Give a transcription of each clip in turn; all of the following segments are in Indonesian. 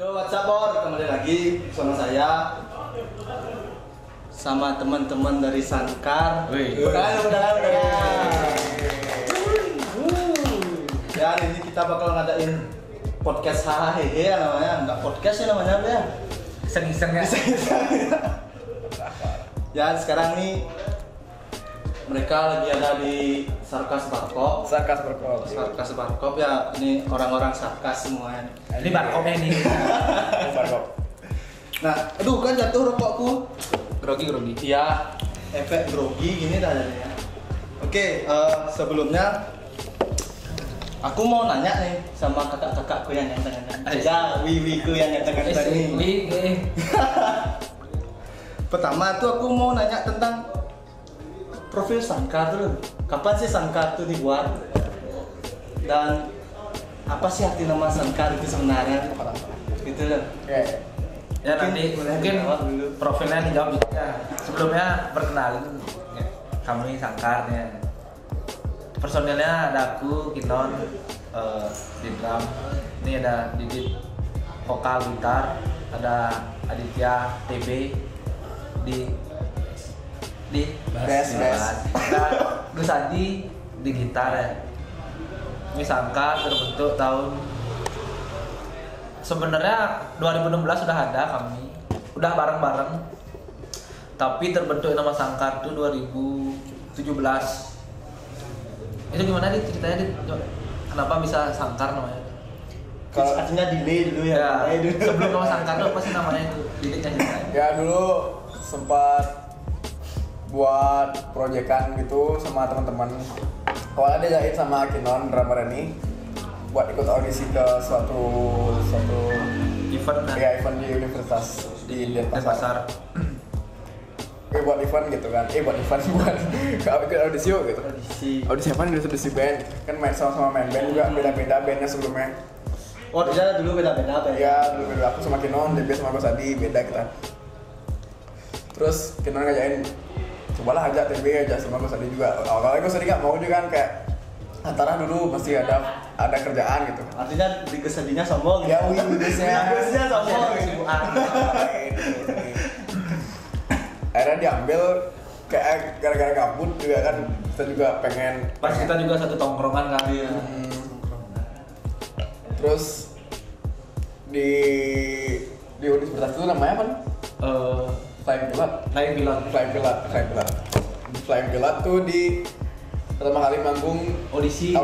Yo, what's up, Bor? Kembali lagi sama saya, sama teman-teman dari Sankar. Udah. Dan ini kita bakal ngadain podcast hehehe namanya, enggak podcast ya namanya ya. Iseng-iseng ya. Ya, sekarang nih mereka lagi ada di Sarkas Barkop ya, ini orang-orang Sarkas semuanya. Ini barkopnya nih. Barkop. Nah, aduh kan jatuh rokokku. Grogi. Iya, efek grogi gini dah jadinya. Oke, sebelumnya aku mau nanya nih sama kakak-kakakku yang ganteng-ganteng. Aja, wiwiku yang ganteng-ganteng ini. Pertama tuh aku mau nanya tentang profil Sankar tuh. Kapan sih Sankar tuh dibuat? Dan apa sih arti nama Sankar itu sebenarnya? Gitu loh. Ya nanti mungkin profilnya dijawab ya. Sebelumnya perkenalin kami Sankar ya. Personilnya ada aku, Kinon, di drum. Ini ada Didit vokal gitar, ada Aditya TB di bass. Dan Gus Adi di gitar ya. Ini Sankar terbentuk tahun sebenarnya 2016 sudah ada kami, udah bareng-bareng. Tapi terbentuk nama Sankar itu 2017. Itu gimana nih ceritanya nih? Kenapa bisa Sankar namanya? Kalau artinya delay dulu ya. Sebelum nama Sankar itu apa sih namanya itu? Diditnya ceritanya. Ya dulu sempat buat proyekan gitu sama teman-teman. Awalnya diajakin sama Kinon drummer ini buat ikut audisi ke suatu Event kan? ya event di universitas di Denpasar. Buat event gitu kan. Buat ikut audisi yuk gitu. Audisi apa nih? Audisi band. Kan main sama main band juga, beda-beda bandnya sebelumnya. Oh, dia dulu beda-beda apa ya? Ya, dulu aku sama Kinon, DB sama Gus Adi, beda kita. Terus Kinon ngajakin, cobalah ajak TB, ajak sama Gus Adi juga. Awalnya Gus Adi nggak mau juga kan, kayak antara dulu masih ada kerjaan gitu. Artinya di Gus Adinya sombong. Ya, Gus-nya sombong. Akhirnya diambil kayak gara-gara gabut juga kan, kita juga pengen. Pas kita juga satu tongkrongan kan. Terus di universitas itu namanya apa? Flying Pilot tuh di pertama kali manggung audisi.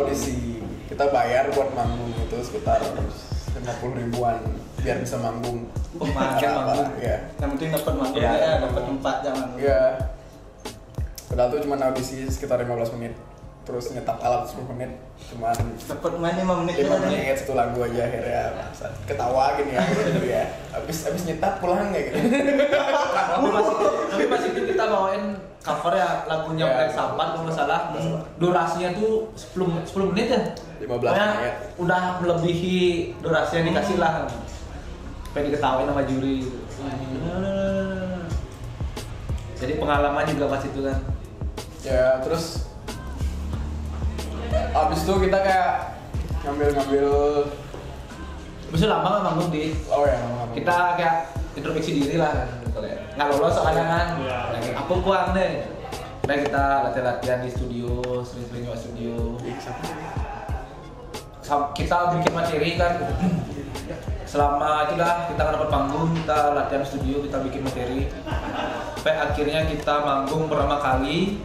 Kita bayar buat manggung itu sekitar 50 ribuan biar bisa manggung. Manggung. Ya. Yang penting dapat manggung Ya. ya, dapat tempat jangan. Iya. Padahal tuh cuma audisi sekitar 15 menit. Terus nyetak alat 10 menit, cuman dapat main 5 menit. 5 menit satu lagu aja akhirnya ketawa gini ya gitu ya. Abis nyetak pulang kayak gitu. Tapi masih itu kita bawain cover ya lagunya Black Sabbath kalau nggak salah. Durasinya tuh 10 menit ya. 15 Pokoknya menit. udah melebihi durasi yang dikasih lah. Pengen diketawain sama juri gitu. Jadi pengalaman juga pas itu kan. Ya terus abis itu kita kayak ngambil Bisa lama nggak manggung di? Kita kayak introspeksi diri lah kan. Nggak lolos soalnya kan. Aku kurang deh. Dan kita latihan di studio, sering-sering di studio. Kita bikin materi kan. Selama itu dah kita nggak dapat panggung, kita latihan di studio, kita bikin materi. Sampai akhirnya kita manggung pertama kali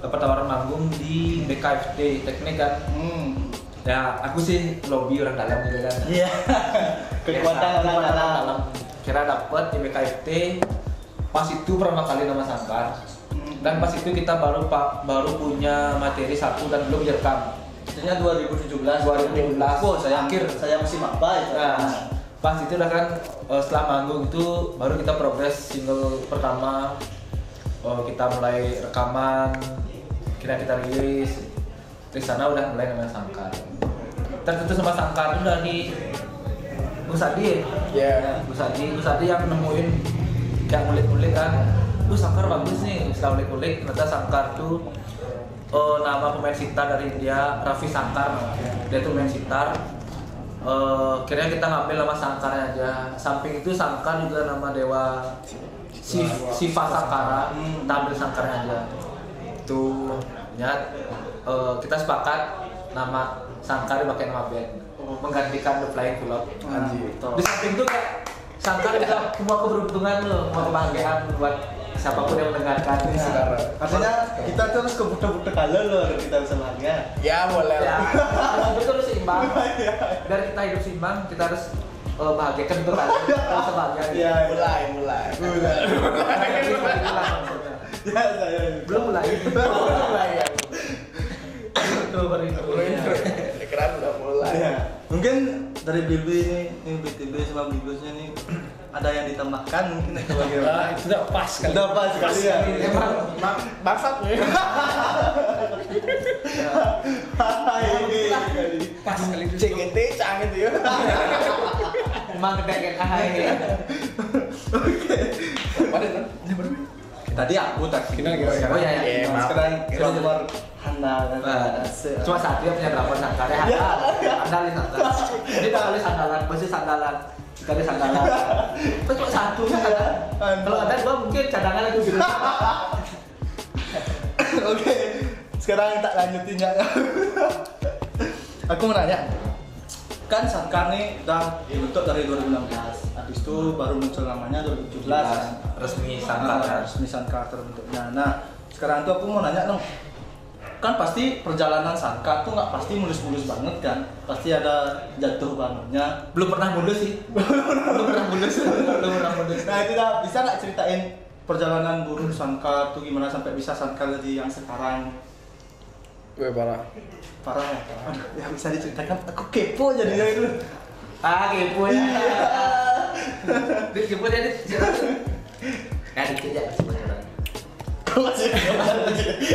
dapat tawaran manggung di BKFT Teknik kan. Ya aku sih lobby orang dalam gitu kan. Iya. Kekuatan orang dalam. Kira dapat di BKFT. Pas itu pertama kali nama Sankar. Dan pas itu kita baru punya materi satu dan belum direkam. Itunya 2017. Oh, saya masih maba itu. Nah, pas itu lah kan setelah manggung itu baru kita progres single pertama. Kita mulai rekaman, kita rilis. Di sana udah mulai dengan Sankar. Tertentu sama Sankar itu dari Gus Adi ya. Gus Adi yang nemuin kayak ngulik-ngulik kan. Sankar bagus nih. Setelah ngulik-ngulik ternyata Sankar tuh nama pemain sitar dari India, Ravi Shankar. Dia tuh main sitar. akhirnya kita ngambil nama Sangkarnya aja. Samping itu Sangkar juga nama dewa Siva Sangkara, kita ambil Sangkarnya aja. Itu ya kita sepakat nama Sangkar pakai nama band, menggantikan The Flying Club. Di samping itu kayak Sangkar juga semua keberuntungan loh, semua kebahagiaan buat siapapun yang mendengarkan ini sekarang. Artinya kita terus kebutuh-butuh kalian loh agar kita bisa bahagia. Ya boleh Ya, lah. itu harus seimbang. Biar kita hidup seimbang, kita harus bahagiakan untuk kalian. Kita harus bahagia. Iya. Mulai. Ya, saya. Belum mulai. ya. Itu baru intro. Keren udah mulai. Ya. Mungkin dari Bibi ini BTB sama Bigosnya nih ada yang ditambahkan mungkin atau bagaimana? Itu udah pas kan. Udah pas sekali ya. Emang bangsat nih. Ini. Pas kali itu. CGT canggih tuh ya. Emang kedatangan ahai ya. Tadi aku tak Kita lagi Oh iya ya. Iya, maaf. Sekarang keluar handal. Cuma satu yang punya berapa Sangkar ya? Andalin Sangkar. Jadi kali sandalan, pasti sandalan. Kali sandalan. Itu cuma satu ya kan? Kalau ada gua mungkin cadangan lagi gitu. Oke. Sekarang tak lanjutin ya. Aku mau nanya. Kan Sangkar nih udah dibentuk dari 2016. Habis itu baru muncul namanya 2017. Resmi Sangkar. Resmi Sangkar terbentuknya. Nah, sekarang tuh aku mau nanya dong. Kan pasti perjalanan Sangkar tuh nggak pasti mulus-mulus banget kan. Pasti ada jatuh bangunnya. Belum pernah mulus sih. Belum pernah mulus. Nah, itu dah bisa nggak ceritain perjalanan buruk Sangkar tuh gimana sampai bisa Sangkar jadi yang sekarang? Gue parah. Parah ya? Aduh, ya bisa diceritakan. Aku kepo jadinya itu. Kepo ya. Kepo jadi. Kan itu aja sebenarnya. Kok masih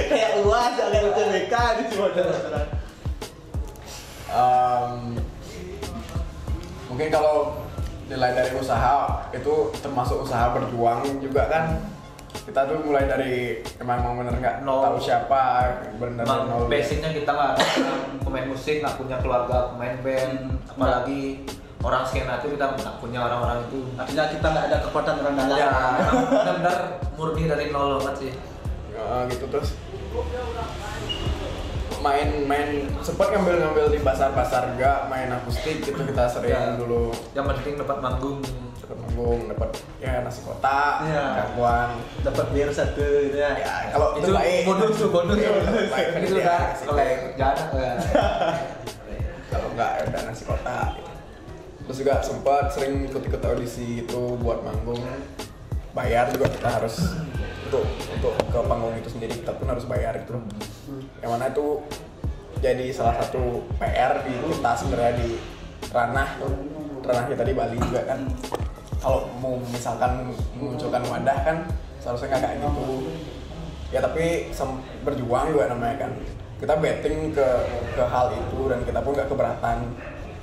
kayak UAS, kayak UTBK di cuma jalan. Mungkin kalau nilai dari usaha itu termasuk usaha berjuang juga kan. Kita tuh mulai dari emang bener nggak tahu siapa, bener Emang nol. basicnya kita nggak ada pemain musik, nggak punya keluarga pemain band, apalagi orang skena itu kita nggak punya orang-orang itu. Artinya kita nggak ada kekuatan orang dalam. Ya, emang benar-benar murni dari nol banget sih. Gitu terus main sempat ngambil di pasar juga, main akustik gitu kita sering Ya. dulu. Yang penting dapat manggung. Dapat manggung, dapat ya nasi kotak, Ya. gangguan. Dapat bir satu gitu ya. Ya kalau Itu bonus tuh bonus. Baik, Itu ya, udah asik. oleh jalan ya. Kalau enggak ya udah nasi kotak. Terus juga sempat sering ikut-ikut audisi itu buat manggung. Bayar juga kita harus untuk ke panggung itu sendiri kita pun harus bayar itu. Yang mana itu jadi salah satu PR di kita sebenarnya di ranah kita di Bali juga kan. Kalau mau misalkan memunculkan wadah kan seharusnya nggak kayak gitu. Ya tapi berjuang juga namanya kan. Kita betting ke hal itu dan kita pun nggak keberatan.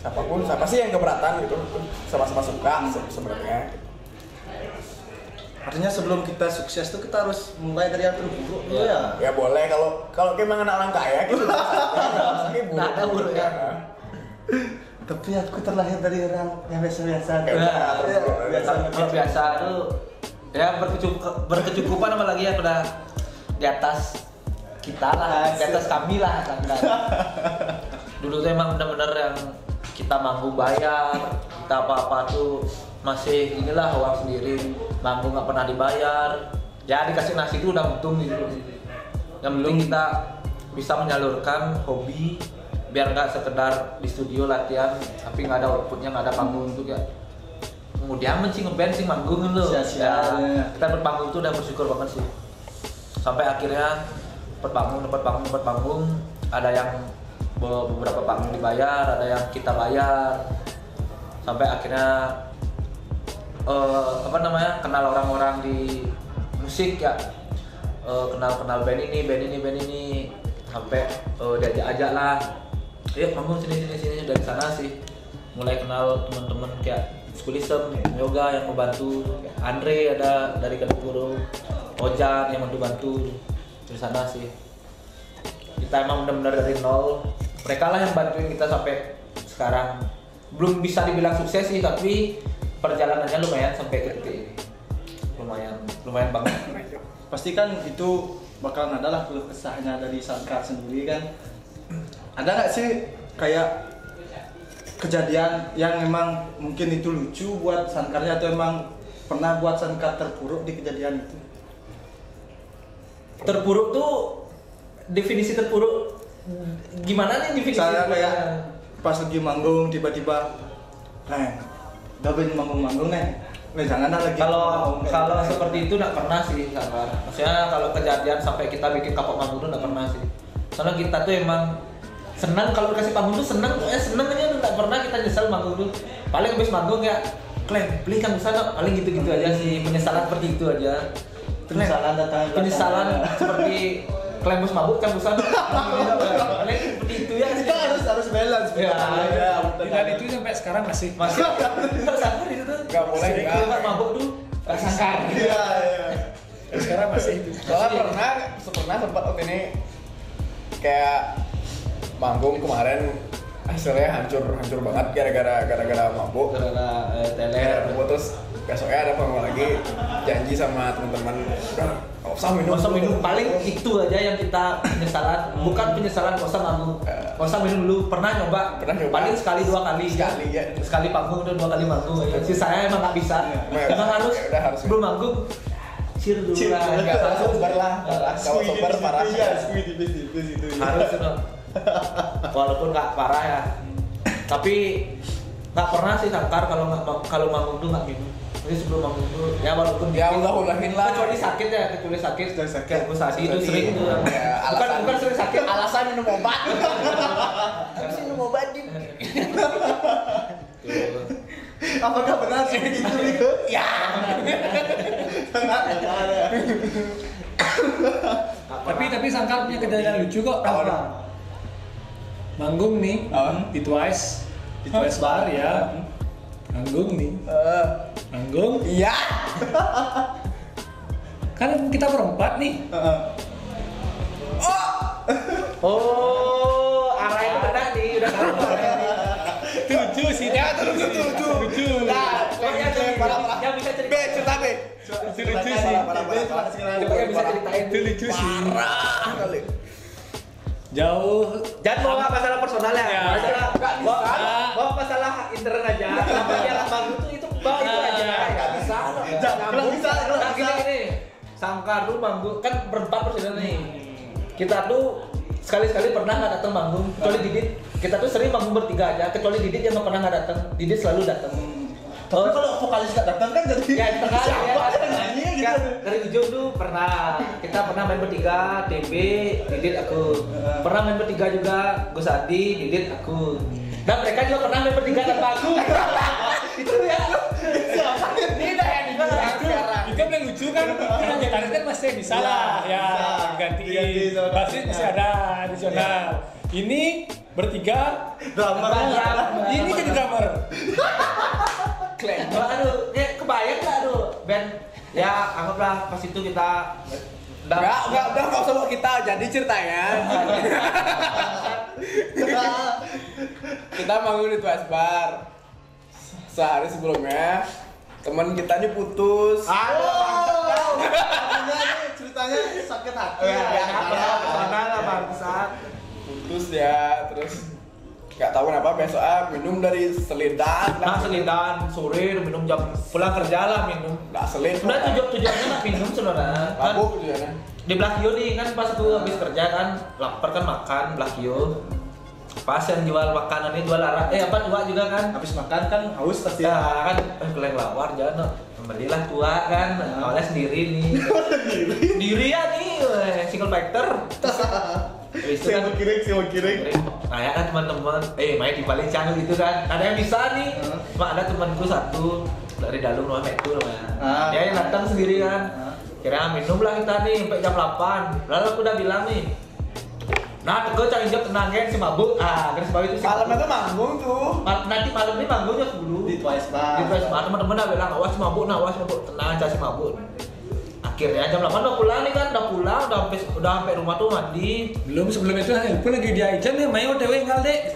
Siapa sih yang keberatan gitu, sama-sama suka sebenarnya. Artinya sebelum kita sukses tuh kita harus mulai dari yang terburuk dulu ya. Ya boleh kalau memang anak orang kaya gitu. Nggak ada buruk ya. Tapi aku terlahir dari orang yang biasa-biasa. Kalau biasa itu ya berkecukupan apalagi ya udah di atas kita lah, di atas kami lah kan. Dulu tuh emang benar-benar yang kita manggung bayar, kita apa-apa tuh masih inilah uang sendiri, manggung nggak pernah dibayar. Ya dikasih nasi itu udah untung gitu. Yang penting kita bisa menyalurkan hobi biar nggak sekedar di studio latihan tapi nggak ada outputnya, nggak ada panggung untuk ya kemudian sih ngeband sih manggung loh. Sia-sia. Ya, kita berpanggung itu udah bersyukur banget sih sampai akhirnya dapat panggung, ada yang beberapa panggung dibayar, ada yang kita bayar sampai akhirnya kenal orang-orang di musik ya, kenal band ini sampai diajak lah, panggung sini dari sana sih mulai kenal teman-teman kayak Skulisem, Yoga yang membantu, Andre ada dari Kedepuro, Ojan yang bantu dari sana sih. Kita emang benar-benar dari nol, mereka lah yang bantuin kita sampai sekarang belum bisa dibilang sukses sih, tapi perjalanannya lumayan sampai ke titik ini. Lumayan banget. Pasti kan itu bakal ada lah keluh kesahnya dari Sankar sendiri kan. Ada nggak sih kayak kejadian yang memang mungkin itu lucu buat Sankarnya atau emang pernah buat Sankar terpuruk di kejadian itu? Terpuruk tuh definisi terpuruk gimana nih definisi? Saya kayak pas lagi manggung tiba-tiba, udah pengen manggung nih. Jangan lagi. Kalau seperti itu nggak pernah sih Sankar. Maksudnya kalau kejadian sampai kita bikin kapok manggung tuh nggak pernah sih. Soalnya kita tuh emang senang kalau dikasih panggung tuh senang aja, nggak pernah kita nyesel manggung tuh. Paling habis manggung ya, klaim beli kan sana, paling gitu-gitu aja sih, penyesalan seperti itu aja. Penyesalan seperti klaim bus mabuk kan busan. Paling seperti itu ya. Kita harus balance. Dan itu sampai sekarang masih Sankar itu tuh. Nggak boleh Kalau mabuk tuh nggak Sankar. Iya. sekarang masih itu. Soalnya pernah sempat waktu ini kayak manggung kemarin hasilnya hancur banget gara-gara mabuk. Gara-gara teler. Terus besoknya ada panggung lagi, janji sama teman-teman nggak usah minum. Paling itu aja yang kita penyesalan, bukan penyesalan nggak usah minum dulu. Pernah nyoba paling sekali 2 kali ya. Sekali panggung dan 2 kali manggung aja. Saya emang nggak bisa, emang harus belum manggung cheer dulu lah, nggak langsung sober lah, kalau sober parah harus itu. Walaupun nggak parah ya, tapi nggak pernah sih Sankar kalau manggung tuh nggak minum. Jadi sebelum manggung tuh ya walaupun ya ulah-ulahin lah. kecuali sakit. Kayak gue saat itu sering tuh. Bukan sering sakit, alasan minum obat. Habis minum obat gitu. Apakah benar seperti itu Riko? Ya. Tapi Sankar punya kejadian lucu kok. Manggung nih di Twice Bar ya. Manggung nih. Manggung. Iya. Kan kita berempat nih. Oh, arah itu benar nih, udah tahu. Tujuh sih. Ya terus. Nah, pokoknya yang bisa cerita. Cerita B. Itu lucu sih. Pokoknya bisa ceritain. Itu lucu sih. Parah kali. Jauh. Jangan bawa masalah personal ya. Bawa masalah intern aja. Kenapa dia manggung tuh itu bawa itu aja. Enggak bisa. Kalau bisa. Gini. Sankar tuh manggung kan berempat persen nih. Kita tuh sekali-sekali pernah nggak datang manggung, kecuali Didit. Kita tuh sering manggung bertiga aja, kecuali Didit yang nggak pernah nggak datang. Didit selalu datang. Tapi kalau vokalis nggak datang kan jadi Ya tengah siapa ya. nyanyi gitu. Kan, dari ujung tuh kita pernah main bertiga, TB, Didit, aku. Pernah main bertiga juga, Gus Adi, Didit, aku. Dan mereka juga pernah main bertiga tanpa aku. Itu ya. Ini dah yang sekarang. Itu yang lucu kan, yang gitaris kan masih bisa lah ya, ganti basis masih ada additional. Ini bertiga Drummer. ini jadi drummer. Aduh, ya kebayang nggak aduh, band ya anggaplah pas itu kita Udah usah bawa kita, jadi ceritanya. Kita manggung di Twice Bar. Sehari sebelumnya teman kita nih putus. Ceritanya sakit hati. Putus ya, terus nggak tahu kenapa besok minum dari Selidan. Selidan sore minum jam pulang kerja lah minum. Nggak selit. Sebenarnya tujuannya nggak minum sebenarnya. Kan Mabuk tujuannya. di Blakio nih kan pas aku habis kerja kan lapar kan makan Blakio. Pas yang jual makanan ini jual tua juga kan. Habis makan kan haus pasti. Ya kan keleng lawar jangan belilah tua kan. Awalnya sendiri nih. Sendiri ya nih single factor. Siapa kiring. Nah ya kan teman-teman, main di balik channel gitu kan. Ada yang bisa nih. Cuma ada temanku satu dari dalam rumah Metu namanya. Dia yang datang sendiri kan. Kira minum lah kita nih sampai jam 8. Lalu aku udah bilang nih. Nah, teko cari job tenangin si mabuk. Garis bawah itu sih. Malamnya tuh manggung tuh. Nanti malam ini manggungnya dulu Di Twice Bar. teman-teman udah bilang awas mabuk, tenang aja si mabuk. akhirnya jam 8 udah pulang nih kan, udah sampai rumah tuh mandi. Belum sebelum itu handphone lagi dia jam nih main OTW enggak deh.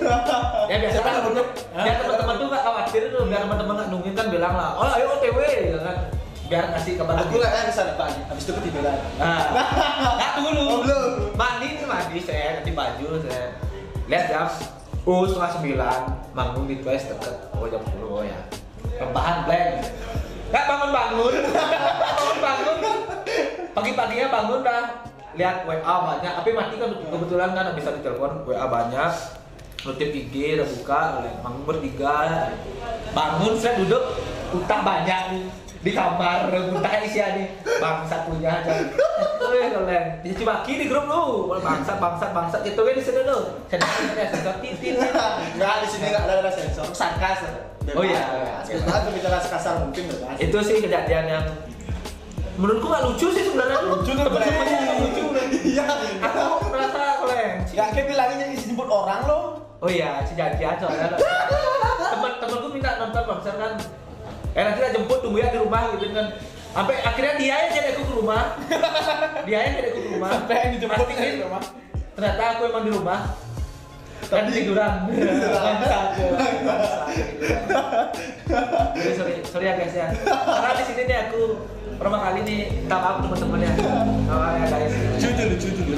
Ya biasa kan biar teman-teman tuh nggak khawatir tuh, biar teman-teman nggak nungguin kan bilang lah, oh ayo OTW gitu kan, biar ngasih kabar. Aku nggak bisa depan, habis itu ketiduran. Nggak dulu. Oh, belum. Mandi saya ganti baju saya. Lihat jam, setengah 9 bangun di Twice deket, jam 10 ya. Rebahan blank. Nggak bangun. Pagi-paginya bangun dah. Lihat WA banyak, tapi mati kan kebetulan kan bisa ditelepon WA banyak. Notif IG udah buka, bangun bertiga. Bangun saya duduk, utang banyak nih di kamar, utang isian nih. Bangsat punya aja. Kalian dicuci maki di grup lu. Bangsat gitu kan di sini lu. Sensor titit. Nggak, di sini nggak ada sensor. Sarkas. Oh iya. Kita bicara sekasar mungkin bebas. Itu sih kejadian yang menurutku nggak lucu sih sebenarnya. Lucu tuh Temen-temennya lucu. Iya. Aku merasa kalian. Nggak kayak bilangnya disebut orang loh. Oh iya, si Jajan soalnya. Temen-temenku minta nonton konser kan. Nanti kita jemput tunggu ya di rumah gitu kan. Sampai akhirnya dia yang jadi aku ke rumah. Sampai yang dijemput di rumah. Ternyata aku emang di rumah. Dan tiduran. Sorry ya guys ya. Karena di sini nih aku pertama kali nih minta maaf teman-temannya. Ya guys. Lucu dulu.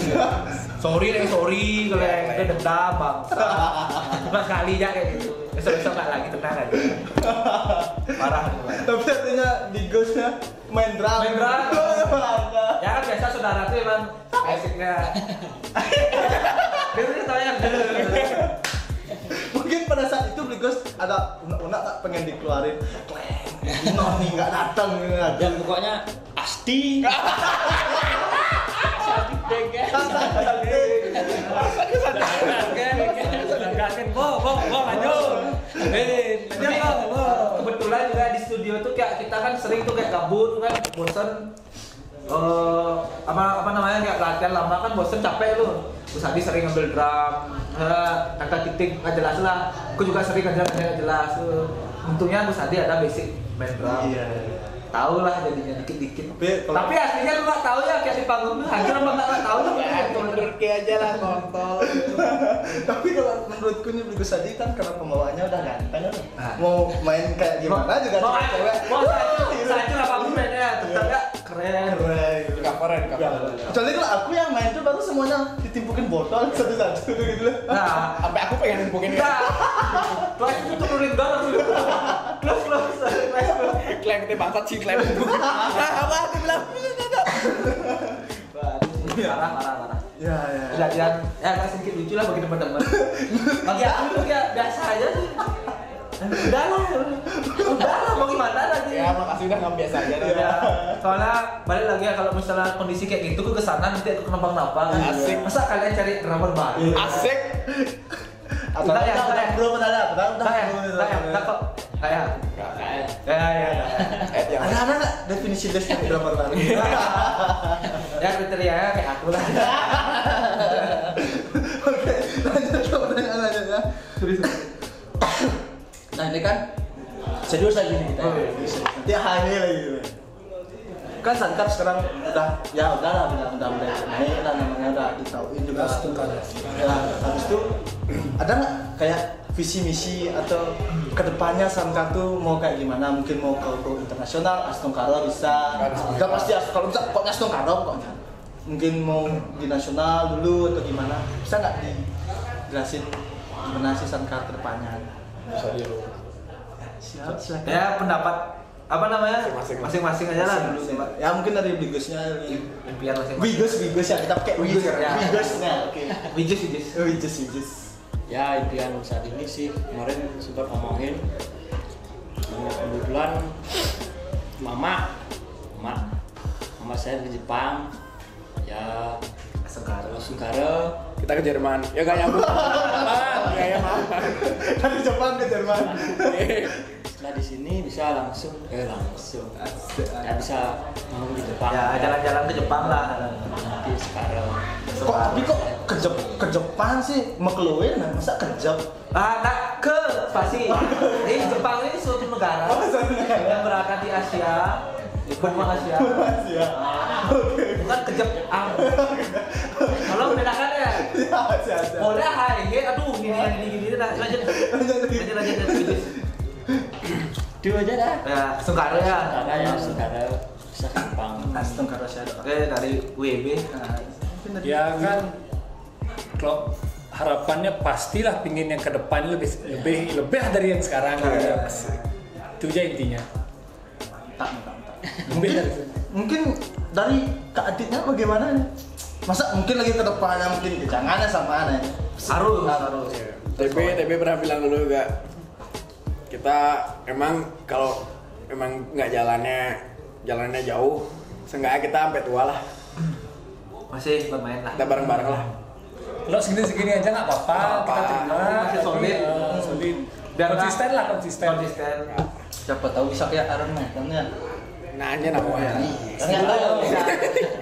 Sorry kalian udah dendam bangsa. Cuma sekali aja kayak gitu. Besok nggak lagi, tenang aja. Parah. Tapi artinya di ghostnya main drum. Ya kan biasa saudara tuh emang asiknya. Dia udah tahu yang Mungkin pada saat itu Beli Ghost ada unak-unak tak pengen dikeluarin. Noh nih nggak datang. Dan pokoknya pasti kebetulan juga di studio tuh kayak kita kan sering tuh kayak gabut kan, bosen. Apa namanya kayak latihan lama kan bosen capek lu. Terus Adi sering ngambil drum, kata titik nggak jelas lah. Aku juga sering nggak jelas. Untungnya Gus Adi ada basic main drum. Iya. Tahu lah jadinya dikit-dikit. Tapi aslinya lu nggak tahu ya kayak di panggung tuh hancur apa nggak tahu tuh. Menurut aja lah kontol. Tapi kalau menurutku nih Beli Ghost tadi kan karena pembawaannya udah ganteng kan. Nah. Mau main kayak gimana juga cewek. Mau hancur apapun mainnya tetap ya keren. Coveran. Kecuali kalau aku yang main tuh baru semuanya ditimpukin botol satu-satu gitu loh. Nah, Sampai aku pengen nimpukin enggak. Kelas itu turunin banget tuh. Close. klaim kita bangsat sih klaim. Apa aku bilang? Parah. Ya. Kejadian ya agak sedikit lucu lah bagi teman-teman. Bagi aku tuh ya biasa aja sih. Udah lah, mau gimana lagi? Ya makasih udah nggak biasa aja. Ya, soalnya balik lagi ya kalau misalnya kondisi kayak gitu ke sana nanti aku kenapa-kenapa. Asik. Masa kalian cari drummer baru? Asik. Udah bro ada. Enggak kok. Kayak. Ya. Ada nggak definisi dari drummer baru? Ya kriterianya kayak aku lah. Oke, lanjut ke pertanyaan ya. Nah ini kan serius lagi nih kita. Nanti hari lagi gitu. Kan Sankar sekarang udah lah udah mulai naik lah namanya udah ditauin juga. Ya habis itu ada nggak kayak visi misi atau kedepannya Sankar tuh mau kayak gimana? Mungkin mau ke internasional, Astungkara bisa. Udah pasti kalau bisa pokoknya Astungkara pokoknya. Mungkin mau di nasional dulu atau gimana? Bisa nggak dijelasin gimana sih Sankar kedepannya? Bisa dulu. Silakan. Ya pendapat apa namanya masing-masing aja lah dulu. Ya mungkin dari Bigosnya Impian masing-masing. Bigos ya kita pakai Bigos ya. Bigosnya oke. Wijus. ya impian saat ini sih kemarin sempat ngomongin kebetulan mama saya di Jepang ya Sungkara Kita ke Jerman. Ya gak nyambung. Ya mama. Dari Jepang ke Jerman. Setelah di sini bisa langsung ya bisa mau di Jepang Ya jalan-jalan ke Jepang lah. nanti sekarang Tapi kok ke Jepang sih makluin masa kejep? Nak ke spasi. Ini Jepang ini suatu negara yang berada di Asia Makasih ya. Makasih ya. Bukan kejep Tolong bedakan ya. Siap. Boleh hai, aduh gini dah. Lanjut. Dua aja dah. Ya, Sungkara ya. Sungkara bisa gampang. Sungkara Shadow. Oke, dari WB. Ya kan, kalau harapannya pastilah pingin yang ke depan lebih dari yang sekarang. Itu aja intinya. Tak. Lebih dari itu. Mungkin dari Kak Aditnya bagaimana nih? Masa mungkin lagi ke depannya mungkin jangannya sama aneh. Harus. TB pernah bilang dulu juga, kita emang kalau emang nggak jalannya jauh, seenggaknya kita sampai tua lah, Masih bermain lah. kita bareng-bareng lah. Kalau segini aja nggak apa-apa, kita terima. Masih solid. Solid. Biar Konsisten lah, konsisten. Siapa tahu bisa kayak Iron Man kan ya. Nah aja namanya. Enggak tahu.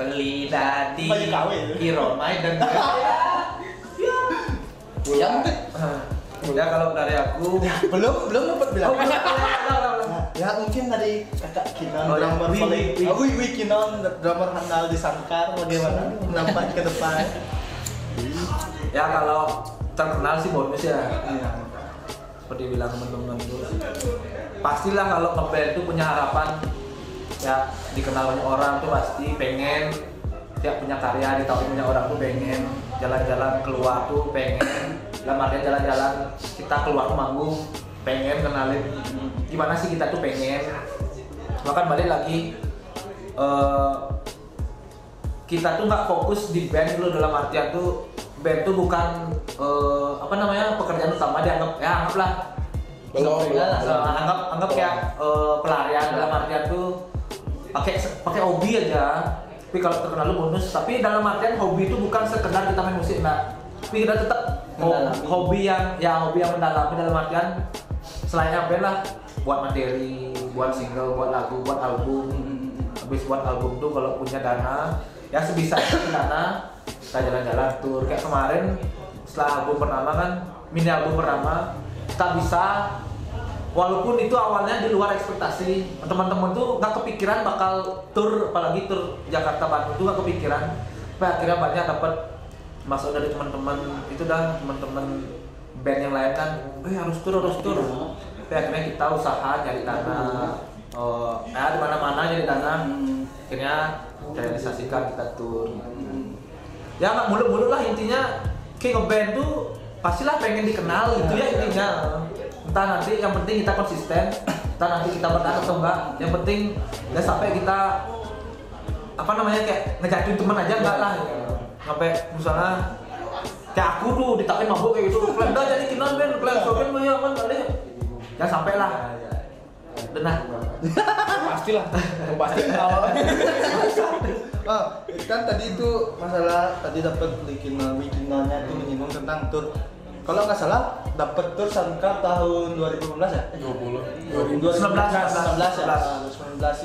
Beli tadi Baju kawin. Iromai dan Ya mungkin ya kalau dari aku belum dapat bilang. Ya mungkin dari kakak Kinon Oh, ya. drummer paling Wih Kinon drummer handal di Sangkar bagaimana nampak ke depan. ya kalau terkenal sih bonus ya. Iya. Seperti bilang teman-teman itu pastilah kalau ngeband itu punya harapan ya dikenal banyak orang tuh pasti pengen tiap punya karya ditahu punya orang tuh pengen jalan-jalan keluar tuh pengen dalam artian jalan-jalan kita keluar manggung pengen kenalin gimana sih kita tuh pengen bahkan balik lagi kita tuh nggak fokus di band dulu dalam artian tuh band tuh bukan pekerjaan utama anggaplah Belum. anggap kayak pelarian dalam artian tuh pakai hobi aja. Tapi kalau terkenal lu bonus. Tapi dalam artian hobi itu bukan sekedar kita main musik nah. Tapi kita tetap hobi yang mendalami dalam artian selain band lah buat materi, buat single, buat lagu, buat album. Habis buat album tuh kalau punya dana ya sebisa dana kita jalan-jalan tur kayak kemarin setelah album pertama kan mini album pertama kita bisa walaupun itu awalnya di luar ekspektasi teman-teman tuh nggak kepikiran bakal tur apalagi tur Jakarta Bandung tuh nggak kepikiran tapi akhirnya banyak dapat masuk dari teman-teman itu dan teman-teman band yang lain kan harus tur tapi akhirnya kita usaha nyari dana di mana-mana nyari dana akhirnya realisasikan kita tur ya nggak mulu-mulu lah intinya kayak ngeband tuh pastilah pengen dikenal gitu ya intinya entah nanti yang penting kita konsisten entah nanti kita bertahan atau enggak yang penting ya sampai kita kayak ngejatuhin teman aja enggak lah sampai misalnya kayak aku tuh ditakin mabuk kayak gitu plan dah jadi Kinon band plan sogen gue ya kan kali ya sampai lah denah Pastilah. Pasti. Kan tadi itu masalah tadi dapat Wikinonnya itu menyinggung tentang tur. Kalau nggak salah dapat tur Sangkar tahun 2015 ya? 20. 2019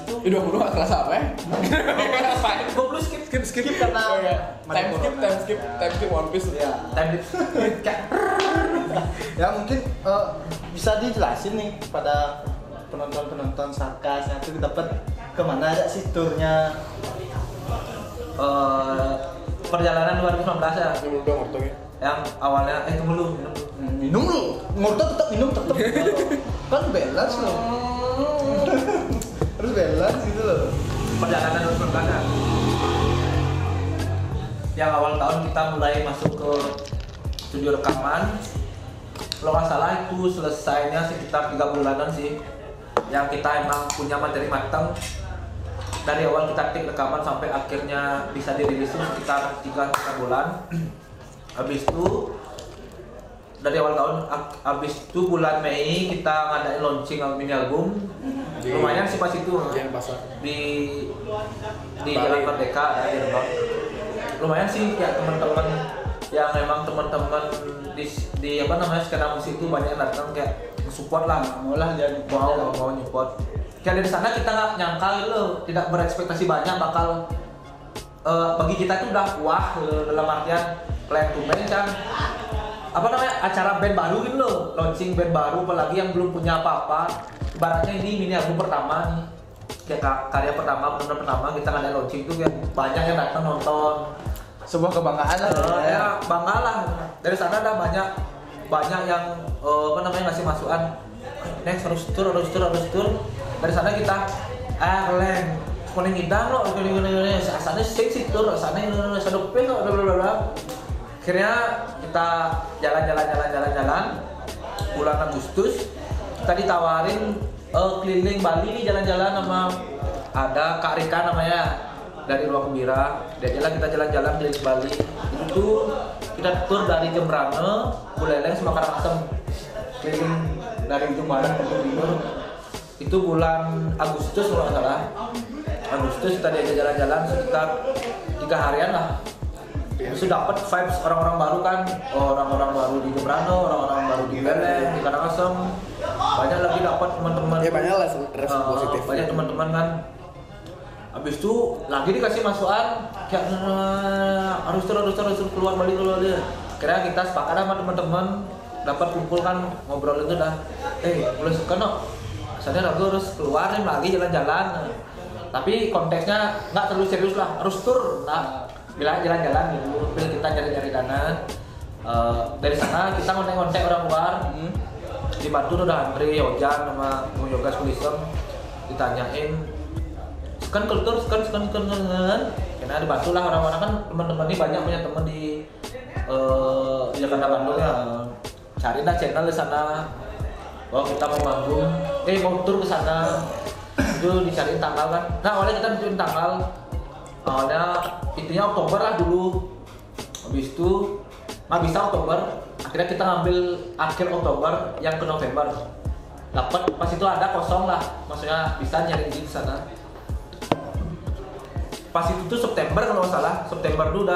itu 20 kelas apa ya? gue belum skip karena Time skip One Piece. ya. time Ya mungkin bisa dijelasin nih pada penonton sarkasnya itu dapat kemana aja sih turnya? perjalanan 2019 ya Ini belum dong waktunya. yang awalnya tunggu dulu Minum lu, ngorto tetap minum tetap kan balance loh. Harus balance gitu loh. perjalanan 2019 ya. Yang awal tahun kita mulai masuk ke studio rekaman kalau nggak salah itu selesainya sekitar 3 bulanan sih yang kita emang punya materi matang dari awal kita tik rekaman sampai akhirnya bisa dirilis itu sekitar 3 bulan. Habis itu dari awal tahun, habis itu bulan Mei kita ngadain launching mini album. Lumayan sih pas itu di Jalan Merdeka di Rembang. Lumayan sih kayak teman-teman yang memang teman-teman di skena musik itu banyak yang datang kayak support lah, mau nyupport. Kayak dari sana kita nggak nyangka gitu, tidak berekspektasi banyak bakal bagi kita itu udah wah dalam artian plan to band kan acara band baru gitu loh, launching band baru apalagi yang belum punya apa-apa. Ibaratnya ini mini album pertama nih. kayak karya pertama, benar pertama kita ngadain launching itu kayak banyak yang datang nonton. Sebuah kebanggaan lah. Ya bangga lah. Dari sana ada banyak yang ngasih masukan. Next harus tur. Dari sana kita leng kuning hidang loh, sana sik tur, sana sadopin loh, bla. Akhirnya kita jalan. Bulan Agustus kita ditawarin keliling Bali jalan-jalan sama ada Kak Rika namanya dari Ruang Gembira. Diajalah kita jalan-jalan di Bali. Itu kita tur dari Jembrane, Buleleng sama Karangasem. Keliling dari ujung barat ke ujung timur. Itu bulan Agustus kalau nggak salah. Agustus kita diajak jalan-jalan sekitar 3 harian lah. Terus dapat vibes orang-orang baru kan, orang-orang baru di Jembrane, orang-orang baru di Beleng, di Karangasem. Banyak lagi dapat teman-teman. Ya banyak lah respon positif. Banyak teman-teman kan. Habis itu lagi dikasih masukan kayak harus keluar Bali. Kira kita sepakat sama teman-teman dapat kumpul kan ngobrol itu dah. Mulai suka no. Saya harus keluarin lagi jalan-jalan. Tapi konteksnya nggak terlalu serius lah, harus tur. Nah, bila jalan-jalan dulu, kita cari-cari dana. Dari sana kita ngontek-ngontek orang luar. Dibantu udah Andre, Ojan sama Yoga Skulisem. Ditanyain kan kultur kan karena dibantu lah orang-orang kan teman-teman ini banyak punya teman di Jakarta Bandung ya. Cari dah channel di sana. Kita mau manggung, mau tur ke sana. Itu dicari tanggal kan. Nah, awalnya kita nentuin tanggal. Awalnya intinya Oktober lah dulu. Habis itu nggak bisa Oktober. Akhirnya kita ngambil akhir Oktober yang ke November. Dapat pas itu ada kosong lah. Maksudnya bisa nyari di sana. Pas itu tuh September kalau nggak salah. September tuh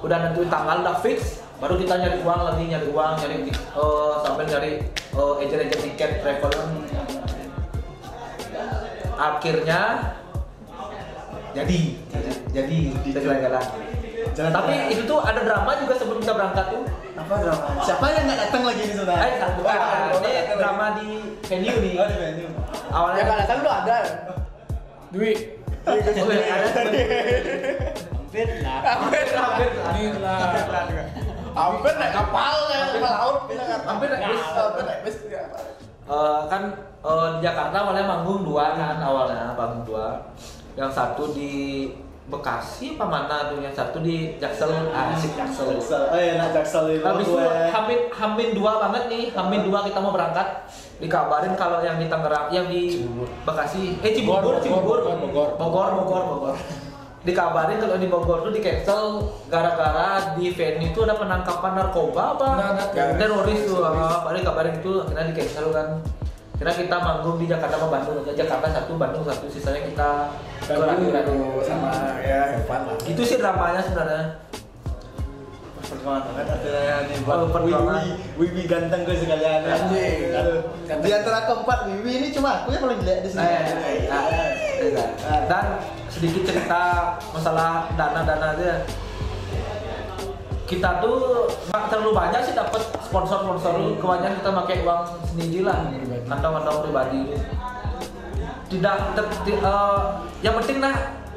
udah nentuin tanggal, udah fix. Baru kita nyari uang sampai nyari agent tiket travel. Akhirnya jadi kita jalan-jalan. Tapi itu tuh ada drama juga sebelum kita berangkat tuh. Apa drama? Siapa yang nggak datang lagi di sana? Bukan. Ini drama di venue nih. Oh, di venue. Awalnya Yang nggak datang lu ada. Dwi. Hampir naik kapal laut. Hampir naik bis. Kan di Jakarta awalnya manggung 2 kan awalnya manggung 2. Yang satu di Bekasi apa mana tuh, yang satu di Jaksel. Asik Jaksel. Jaksel itu. Habis itu Hamin 2 banget nih. Hamin 2 kita mau berangkat. Dikabarin kalau yang di Tangerang, yang di Bekasi, Cibubur. Dikabarin kalau di Bogor tuh di cancel gara-gara di venue itu ada penangkapan narkoba apa teroris tuh. Baru kabarin itu akhirnya di cancel kan. Kira kita manggung di Jakarta sama Bandung aja. Jakarta 1, Bandung 1, sisanya kita ke radio sama ya Evan lah. Itu sih dramanya sebenarnya. Perjuangan banget akhirnya nih. Wiwi ganteng gue sekalian. Di antara keempat Wiwi ini cuma aku yang paling jelek di sini. Dan sedikit cerita masalah dana aja. Kita tuh nggak terlalu banyak sih dapat sponsor, kebanyakan kita pakai uang sendiri lah, kantong pribadi. Yang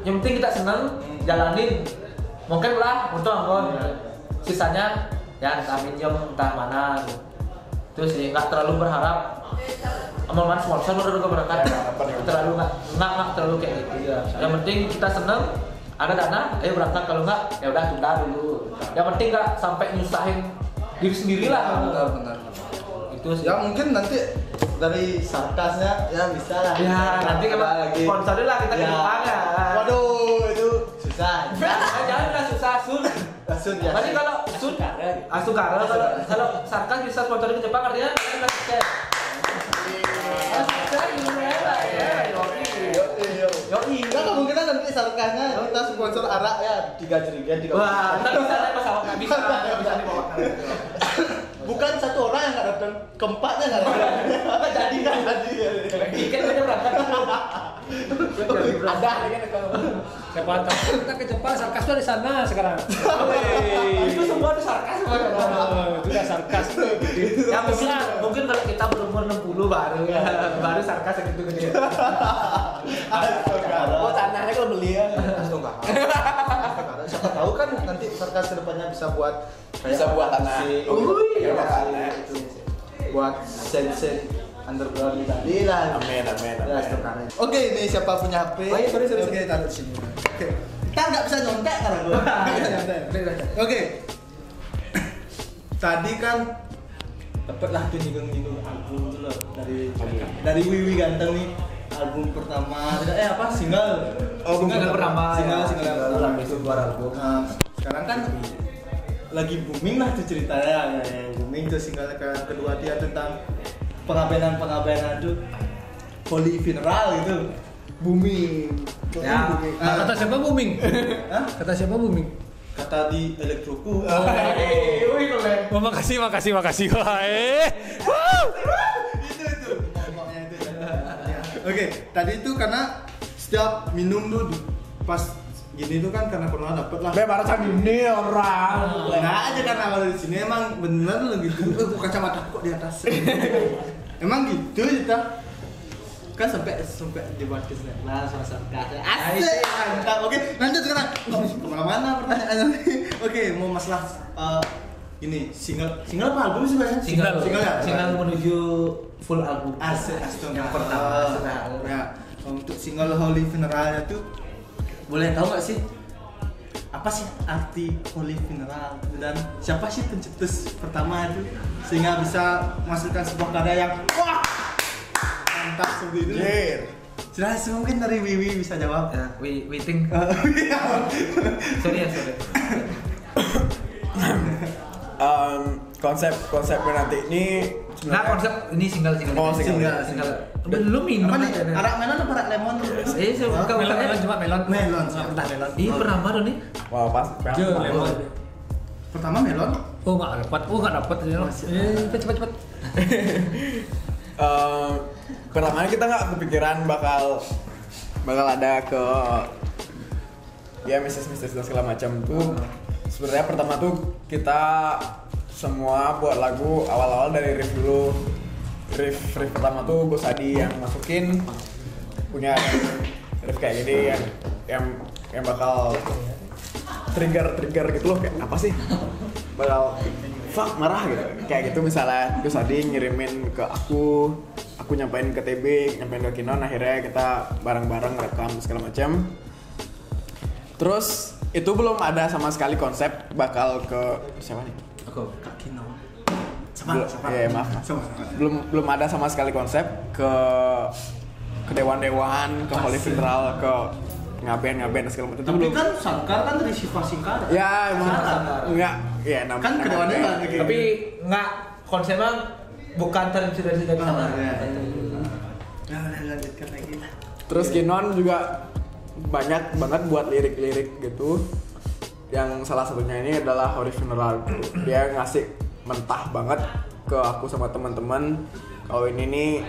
penting kita seneng, jalanin. Mungkin lah untuk anggon. Sisanya ya entah minjem entah mana. Terus sih nggak terlalu berharap. Amal sponsor udah berangkat. Nggak terlalu kayak gitu ya. Yang penting kita seneng. Ada dana, ayo berangkat, kalau enggak ya udah tunda dulu. Yang penting enggak sampai nyusahin diri sendiri lah. Benar. Itu sih. Ya mungkin nanti dari sarkasnya ya bisa lah. Ya nanti kalau sponsornya lah kita ke depan ya. Waduh itu susah. Jangan susah Sun. Ya. Nanti kalau Sun, Asukara kalau sarkas bisa sponsorin ke Jepang artinya kita sukses. Yoi, kan kemungkinan nanti sarkasnya kita sponsor arak ya 3 jerigen 3. Wah, nanti bisa naik pesawat nggak bisa dibawa. Bukan satu orang yang nggak datang, keempatnya nggak datang. Nggak jadi. Tiket aja berangkat. Ada kan kalau Siapa tahu kita ke Jepang, sarkas tuh di sana sekarang. Itu semua di sarkas. Itu udah sarkas. Ya mungkin kalau kita berumur 60 baru sarkas gitu gede. Oh tanahnya kalau beli ya. Astaga. Siapa tahu kan nanti sarkas kedepannya bisa buat Bisa buat tanah. Iya, tanah. buat sen underground tadi lah. Amin. Ya, oke, ini siapa punya HP? Oh iya, sorry. Oke, taruh sini. Oke. Kita nggak bisa nyontek karena gua. Oke. Tadi kan dapatlah tuh nyinggung album itu loh dari Wiwi Ganteng nih, album pertama single Single pertama single itu keluar album. Nah, sekarang kan lagi booming lah tuh ceritanya, booming tuh single kedua dia tentang pengabenan tuh Holy Funeral gitu, booming. Ya, booming. Kata siapa booming? Hah? Kata siapa booming? Kata di elektroku. Oh, makasih. Wah, Itu ngomongnya itu. Oke, tadi itu karena setiap minum tuh pas gini tuh kan karena pernah dapet lah. Baru ini orang. Nah aja karena kalau di sini emang bener lo gitu. Kacamata kok di atas. Emang gitu kita. Kan sampai dibuat kesana sama sarkas. Asik, mantap. Oke, lanjut sekarang. Kemana-mana pertanyaannya. Oke, mau masalah ini single apa album sih bahasanya? Single ya. Single menuju full album. Asik. Yang pertama. Ya, untuk single Holy Funeral itu boleh tahu nggak sih apa sih arti Holy Funeral dan siapa sih pencetus pertama itu sehingga bisa menghasilkan sebuah karya yang wah mantap seperti itu. Jelas mungkin dari Wiwi bisa jawab. Ya, we think. Sorry. Konsepnya nanti ini Nah, konsep ini single. Oh, single. Belum minum. Apa nih? Arak melon apa arak lemon? Bukan melon cuma melon. Melon. Pernah melon. Ih, pernah baru nih. wah pas Lemon. Pertama melon. Oh, enggak dapat. Cepat. Pertamanya kita nggak kepikiran bakal ada ke ya mistis dan segala macam tuh. Sebenarnya pertama tuh kita semua buat lagu awal-awal dari riff dulu. Riff pertama tuh Gus Adi yang masukin punya riff kayak gini yang bakal trigger gitu loh, kayak apa sih? Bakal fuck marah gitu. Kayak gitu misalnya Gus Adi ngirimin ke aku nyampein ke TB, nyampein ke Kinon, akhirnya kita bareng-bareng rekam segala macam. Terus itu belum ada sama sekali konsep bakal ke siapa nih? Aku. Kak Kino. Maaf. Belum ada sama sekali konsep ke dewan-dewan, ke Holy Funeral, ke ngaben segala macam. Tapi kan Sangkar kan dari sifat Singkar. Ya emang enggak ya Kan ke dewan-dewan gitu. Tapi nggak konsepnya bukan terinspirasi dari sana. Ya udah lanjutkan lagi lah. Terus Kinon juga banyak banget buat lirik-lirik gitu. Yang salah satunya ini adalah Holy Funeral. Dia ngasih mentah banget ke aku sama teman-teman kalau ini nih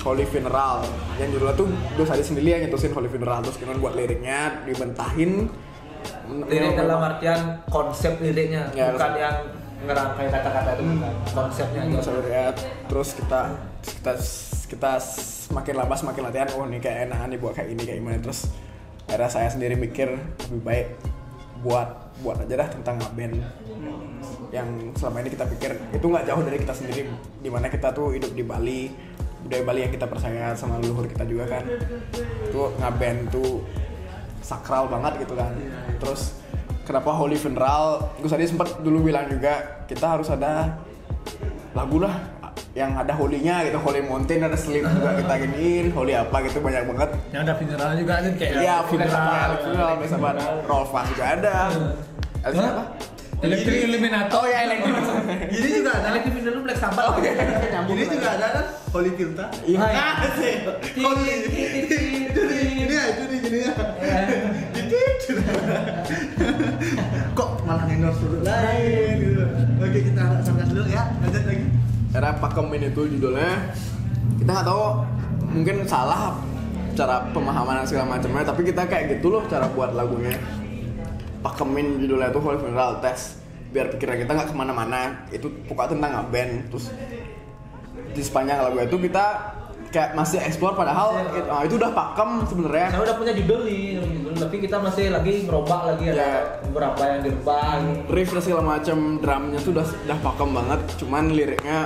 Holy Funeral. Yang judulnya tuh Gus Adi sendiri yang nyetusin Holy Funeral. Terus Kinon buat liriknya dibentahin. Lirik dalam artian konsep liriknya, Ya, bukan yang ngerangkai kata-kata itu, bukan konsepnya aja. Terus kita semakin lama semakin latihan, oh nih kayak enak nih buat kayak ini kayak gimana. Terus akhirnya saya sendiri mikir lebih baik buat aja dah tentang band yang selama ini kita pikir itu nggak jauh dari kita sendiri, dimana kita tuh hidup di Bali, budaya Bali yang kita percaya sama leluhur kita juga kan. Tuh ngaben tuh sakral banget gitu kan. Terus kenapa Holy Funeral? Gus Adi sempat dulu bilang juga kita harus ada lagu lah yang ada holy-nya gitu, Holy Mountain, ada Sleep juga kita giniin, Holy apa gitu banyak banget. Yang ada funeral juga kan kayak. Iya, funeral bersama Rolf Van juga ada. Ada apa? Elektrik Illuminato. Oh ya, elektrik. Gini juga ada. Elektrik mineral black sampah. Gini juga ada kan Holy Filter. Iya. Holy. Ini ya, itu nih gini ya. Kok malah endorse dulu lain gitu. Oke, kita santai dulu ya. Lanjut lagi. Era Pakemin itu judulnya, kita nggak tahu, mungkin salah cara pemahaman segala macamnya, tapi kita kayak gitu loh cara buat lagunya. Pakemin judulnya itu Holy Funeral Test, biar pikiran kita nggak kemana-mana. Itu pokoknya tentang ngeband. Terus di sepanjang lagu itu kita kayak masih explore padahal itu udah pakem sebenarnya. Saya udah punya judul nih, tapi kita masih lagi ngerombak lagi ada beberapa yang dirubah. Riff dan segala macam, drumnya tuh udah pakem banget. Cuman liriknya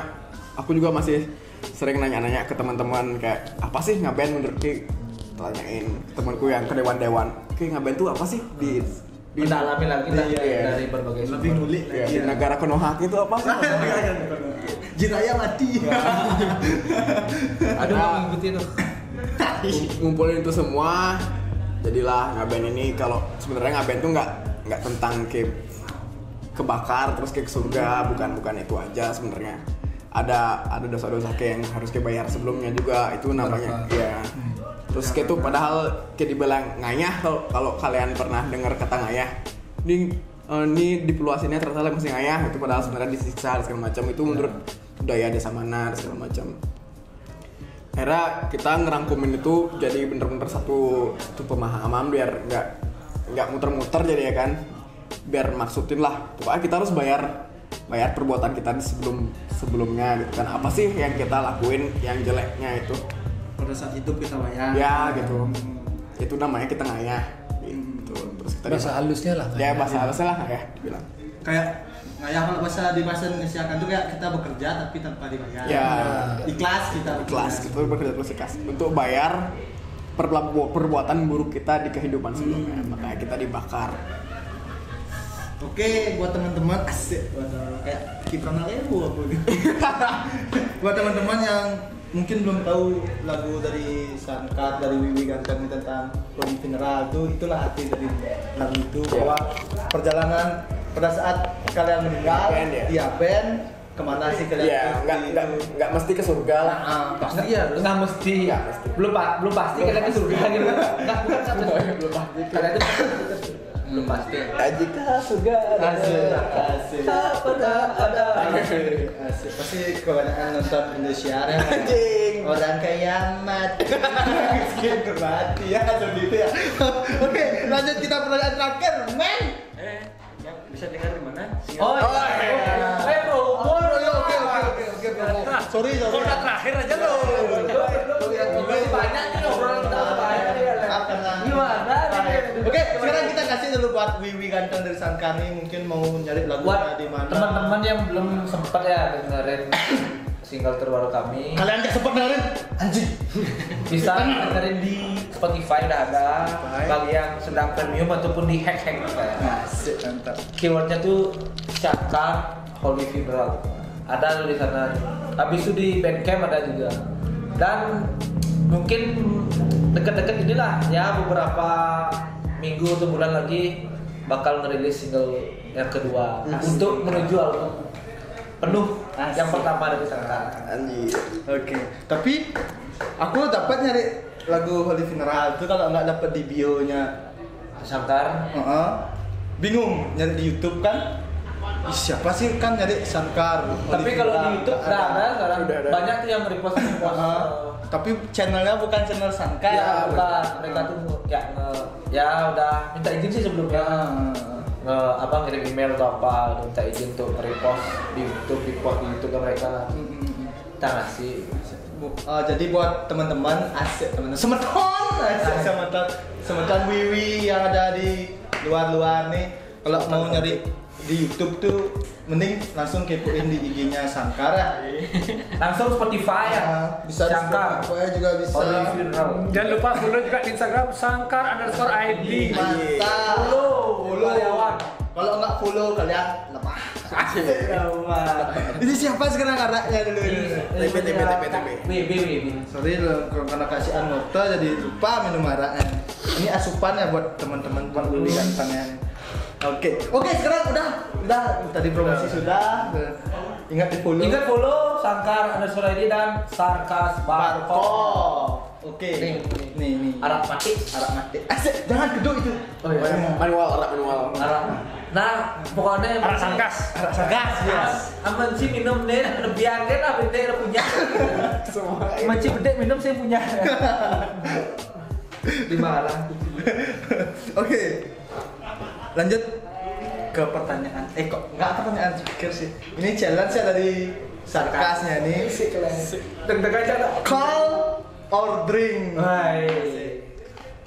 aku juga masih sering nanya-nanya ke teman-teman kayak apa sih ngeband menurut Ki? Tanyain ke temanku yang ke dewan-dewan, Ki ngeband tuh apa sih di mendalami lagi dari berbagai lebih ngulik lagi. di negara Konohaki itu apa sih? Jiraya mati. Aduh, mengikuti tuh. Ngumpulin itu semua, jadilah ngeband ini. Kalau sebenarnya ngeband tuh nggak tentang kayak kebakar terus kayak ke surga, bukan itu aja sebenarnya. Ada dosa-dosa kayak yang harus kayak bayar sebelumnya juga, itu namanya ya. Terus kayak tuh padahal kayak dibilang ngayah, kalau kalian pernah dengar kata ngayah, ini dipeluasinnya ternyata masih ngayah, itu padahal sebenarnya disiksa dan segala macam. Itu menurut budaya desa mana dan segala macam. Akhirnya kita ngerangkumin itu jadi bener-bener satu pemahaman biar nggak muter-muter jadi ya kan, biar maksudin lah pokoknya kita harus bayar perbuatan kita di sebelumnya gitu kan. Apa sih yang kita lakuin yang jeleknya itu Pada saat hidup kita bayar. ya gitu, itu namanya kita ngayah gitu. Terus kita Bahasa halusnya lah. ya bahasa halusnya lah ngayah dibilang. Kayak ngayah kalau di bahasa Indonesia kan tuh kayak kita bekerja tapi tanpa dibayar. Ya. Ikhlas kita. Ikhlas gitu, bekerja terus ikhlas untuk bayar perbuatan buruk kita di kehidupan sebelumnya. Makanya kita dibakar. Oke, buat teman-teman asik, kayak kita nalewo apa gitu. Buat teman-teman yang mungkin belum tahu lagu dari Sankar, dari Wiwi Ganteng tentang Holy Funeral itulah arti dari lagu itu, bahwa perjalanan pada saat kalian meninggal, band kemana sih kalian? Ya, nggak mesti ke surga lah. Pasti ya, nggak mesti. Belum pasti kalian ke surga gitu. Nggak, bukan satu. Belum pasti. Kalian itu belum pasti. Jika surga Asik. Tak pernah ada. Asik. Pasti kebanyakan nonton Indosiar ya. Anjing. Orang kiamat. Miskin mati ya seperti itu ya. Oke, lanjut kita pertanyaan terakhir, men. Yang bisa dengar di mana? Oh, promo. Oke. Sorry. Kok udah terakhir aja lo. Masih banyak nih obrolan kita banyak. Gimana? Oke, sekarang kita kasih dulu buat Wiwi Ganteng dari Sankar nih, mungkin mau nyari lagu Buat di mana. teman-teman yang belum sempat ya dengerin single terbaru kami, Kalian gak sempet dengerin? Anjing. bisa dengerin di Spotify udah ada. Bagi yang sedang premium ataupun di hack Asik, mantap. keywordnya tuh Sankar Holy Funeral. Ada di sana. Habis itu di Bandcamp ada juga. Dan mungkin deket-deket inilah ya, beberapa minggu atau bulan lagi bakal ngerilis single yang kedua untuk menuju album penuh yang pertama dari Sankar. Anjir. Oke. Tapi aku dapat nyari lagu Holy Funeral itu kalau nggak dapat di bio-nya Sankar. Bingung nyari di YouTube kan. Siapa sih kan nyari Sankar? Tapi kalau di YouTube udah ada sekarang. Udah ada. Banyak tuh yang repost. Tapi channelnya bukan channel Sankar. Ya bukan, mereka tuh ya udah minta izin sih sebelumnya. Ngirim email atau apa, minta izin untuk repost di YouTube, repost di YouTube ke mereka. Kita ngasih. Jadi buat teman-teman asik, teman-teman semeton Wiwi yang ada di luar nih, kalau mau nyari di YouTube tuh mending langsung kepoin di IG-nya Sankar ya. Langsung Spotify ya. Bisa di Sankar. Spotify juga bisa. Holy Funeral. Jangan lupa follow juga di Instagram Sankar_ID. Mantap. Follow. Karyawan. Kalau nggak follow kalian lemah. Ini siapa sekarang anaknya dulu ini? TB. Sorry loh, karena kasihan motor jadi lupa minum araknya. Ini asupan ya buat teman-teman buat Wiwi Ganteng. Oke, sekarang udah tadi promosi sudah. Ingat di follow. Ingat follow Sankar_ID dan Sarkas Barko. Oke. Nih. Arab mati. Asik, jangan gedung itu. Oh iya. Manual. Arab. Nah, pokoknya Arab Sangkas. Yes. Aman sih minum nih, biar kan apa itu punya. Manci bedek minum saya punya. Di mana? Oke. Lanjut ke pertanyaan. Kok nggak pertanyaan terakhir sih. Ini challenge ya dari sarkasnya nih. Deg-degan aja tak? Call or drink.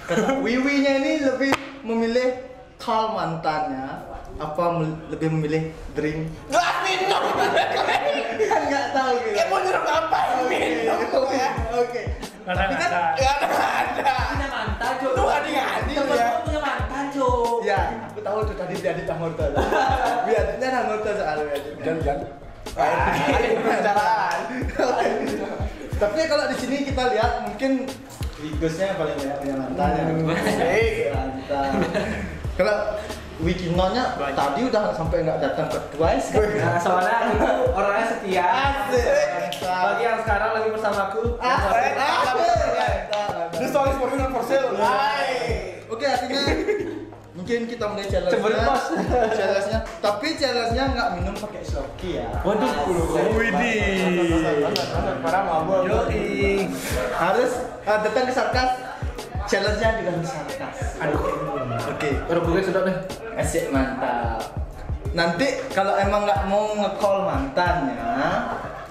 Kata Wiwinya ini lebih memilih call mantannya apa lebih memilih drink? Minum. Kan nggak tahu gitu. Mau nyuruh apa? Minum. Oke. Tapi kan ada. Punya mantan, Jo. Tuh adik-adik Temen ya. gua punya mantan, Jo. ya, aku tahu tuh tadi dia di Tamorta. Biadanya Tamorta soalnya. Jangan. Ada pembicaraan. Tapi kalau di sini kita lihat mungkin Wigosnya yang paling banyak punya mantannya. Mantap. Kalau Wikinonya tadi udah sampai nggak datang ke Twice kan? Nah, soalnya aku tuh orangnya setia. Asik. Bagi yang sekarang lagi bersama aku. The song is for you, not for sale. Oke, artinya mungkin kita mulai challenge-nya. Cemburu, Bos. Challenge-nya. Tapi challenge-nya nggak minum pakai sloki ya. Waduh. Widih. Parah mabuk. Yoi. Harus datang ke sarkas. Challenge-nya juga harus sarkas. Oke. Rebuknya sudah deh. Asik, mantap. Nanti kalau emang nggak mau nge-call mantannya,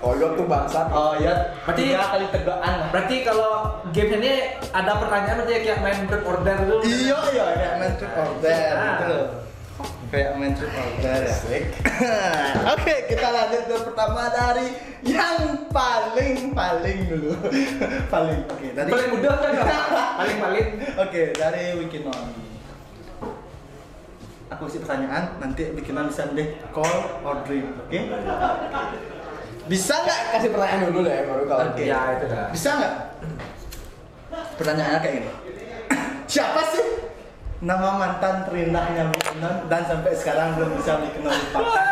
Oh iya tuh bangsat. oh ya, Berarti- 3 kali tegaan lah. Berarti kalau game ini ada pertanyaan berarti kayak main bird order dulu. Iya, kayak main trip order Ah. gitu loh. Kayak main trip order ya. Oke, kita lanjut ke pertama dari yang paling dulu. paling. Oke, dari Paling mudah kan? Paling. Oke, dari Wikinon. Aku kasih pertanyaan, nanti Wikinon bisa deh call or drink, oke? Bisa nggak? Kasih pertanyaan dulu deh baru kalau. Oke. Ya itu dah. Bisa nggak? Pertanyaannya kayak gini. Siapa sih nama mantan terindahnya Wikinon dan sampai sekarang belum bisa Wikinon lupakan?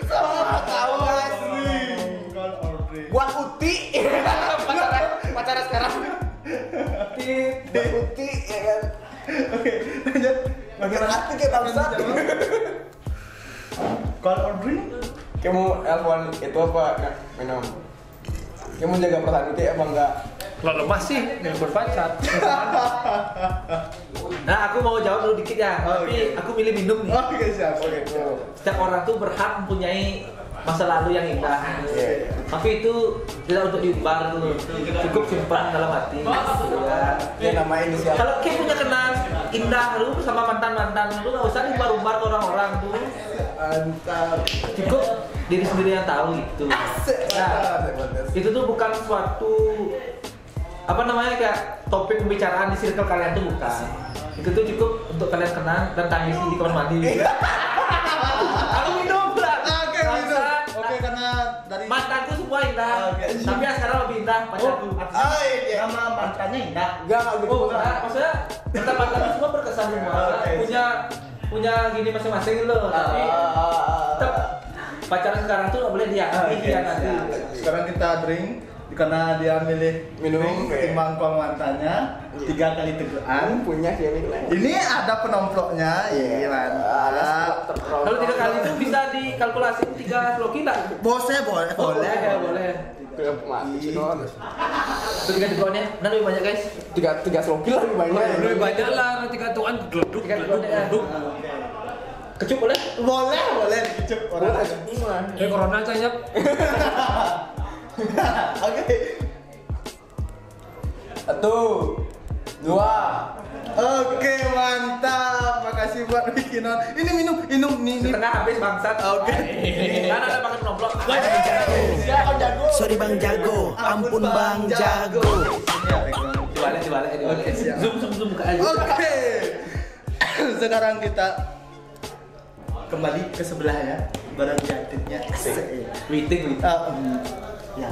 Sama tahu asli. Call or drink. Buat Uti. Pacaran sekarang. Buat Uti ya kan. Oke, lanjut. Bagaimana hati kayak bangsat. Call or drink? Kamu telepon itu apa? Kak? Minum. Kamu jaga perasaan Uti apa enggak? Kalau lemah sih yang berpacar. Nah, aku mau jawab dulu dikit ya. Oh, Tapi oke. aku milih minum nih. Oke, siap. Oke. Setiap orang tuh berhak mempunyai masa lalu yang indah. Iya. Tapi itu tidak untuk diumbar tuh. Cukup simpan dalam hati. Ya. Ya nama inisial. Kalau kayak punya kenang indah lu sama mantan-mantan lu nggak usah diumbar-umbar ke orang-orang tuh. Mantap. Cukup diri sendiri yang tahu gitu. Nah, itu tuh bukan suatu apa namanya kayak topik pembicaraan di circle kalian tuh bukan. Itu tuh cukup untuk kalian kenang dan tangisi di kamar mandi. Aku minum pula. Oke, minum. Bangsat. Oke, karena dari Mantanku semua indah. Oke. Tapi yang sekarang lebih indah pacarku. nama mantannya indah. Enggak gitu. Oh, enggak. Maksudnya mantan-mantanku semua berkesan semua. Oke. Punya gini masing-masing loh. Tapi tetap pacaran sekarang tuh nggak boleh dihianati. Sekarang kita drink karena dia milih Minum, drink oke. ketimbang call mantannya 3 kali teguran. Punya dia nih. Ini ada penomploknya, iya mantap. Kalau 3 kali itu bisa dikalkulasi 3 sloki nggak? Bosnya boleh, boleh. Boleh. Mati sih non. Itu 3 tegurannya, nah lebih banyak guys. Tiga sloki lah lebih banyak. Lebih banyak lah nanti katuan geleduk. 3 tegurannya. Kecup boleh? Boleh dicup orang. Kayak corona tanya. Oke. 1, 2. Oke, mantap. Makasih buat Wikinon. Ini minum nih. Setengah habis bangsat. Oke. Kan ada pakai penomplok. Siapa jago? Sorry Bang Jago, ampun Bang Jago. Dibalik. Oke, siap. Zoom buka aja. Oke. Sekarang kita kembali ke sebelahnya. Barang jatitnya. Meeting. Ya,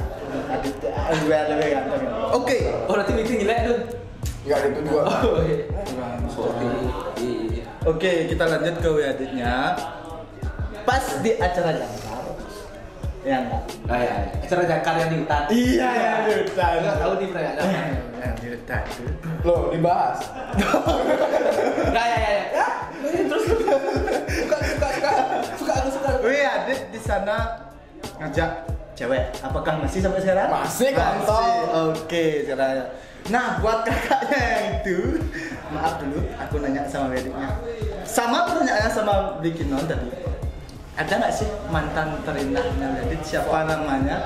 adit lebih ganteng. Oke. Oh, nanti meeting jelek tuh. Enggak itu dua. Oh, iya. Oke, kita lanjut ke aditnya. Pas di acara jangkar. Ya enggak? Ah, ya. Acara jangkar yang di hutan. Iya, ya, di hutan. Enggak tahu di mana ada. Yang di hutan. Loh, dibahas. Ya. Terus suka. Wih, adit di sana ngajak cewek. Apakah masih sampai sekarang? Masih, kontol. Oke, caranya. Nah, buat kakaknya yang itu, maaf dulu, aku nanya sama adiknya. sama pertanyaannya sama Bikinon tadi. Ada nggak sih mantan terindahnya Wiadit? Siapa namanya?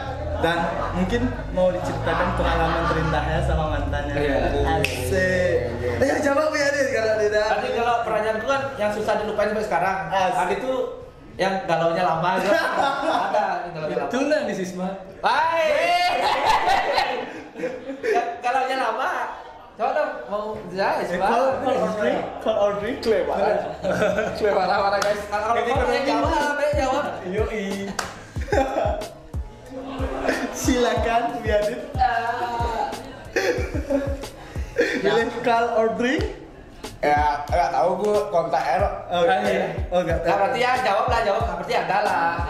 Dan mungkin mau diceritakan pengalaman terindahnya sama mantannya. Asik. Ayo jawab Wiadit kalau tidak. Tadi kalau pertanyaanku kan yang susah dilupain sampai sekarang. Tadi tuh yang galaunya lama gitu. Ada yang galaunya lama. Itulah di Sisma. Galaunya lama. Coba dong mau jahit Call or drink. Cue parah guys. Kalau jawab. Yoi. Silakan Wiadit. Pilih call or drink. Ya, nggak tahu gue kontak Ero. Oh, enggak Nah, tahu. berarti ya jawab. Berarti ada lah.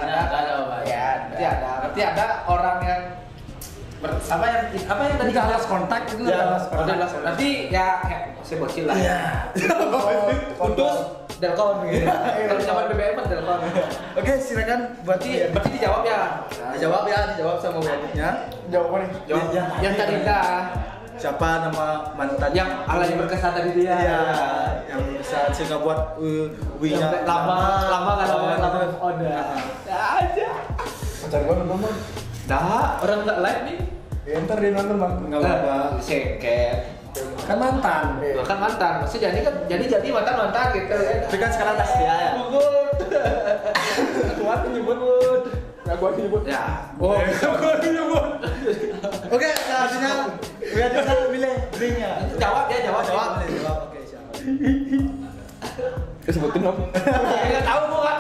Berarti ada orang yang apa yang tadi Udah lost kontak itu Ya, udah lost kontak. Nanti ya saya bocil lah. Iya. Putus Delcon gitu. Kalau zaman BBM kan Delcon. Oke, silakan buat Berarti dijawab ya. dijawab sama Wiaditnya. Jawabannya. Jawab. Ya, Yang tadi dah. Siapa nama mantan Yang alanya berkesan tadi dia. Iya, yang bisa sehingga buat Yang lama on dah. Aja. Pacar gue nonton bang. Dah, orang enggak live nih. Ya ntar dia nonton bang. Enggak apa-apa. Seket. Kan mantan. Bahkan mantan. Maksudnya jadi mantan gitu. Tapi kan sekarang tak setia ya. Gugut. Kuat nyebut. Nggak gue nyebut. Ya. Oh, oke, selanjutnya Wiaditnya pilih drinknya. Jawab ya, jawab. Oke, siap. Sebutin dong. Enggak tahu, lupa.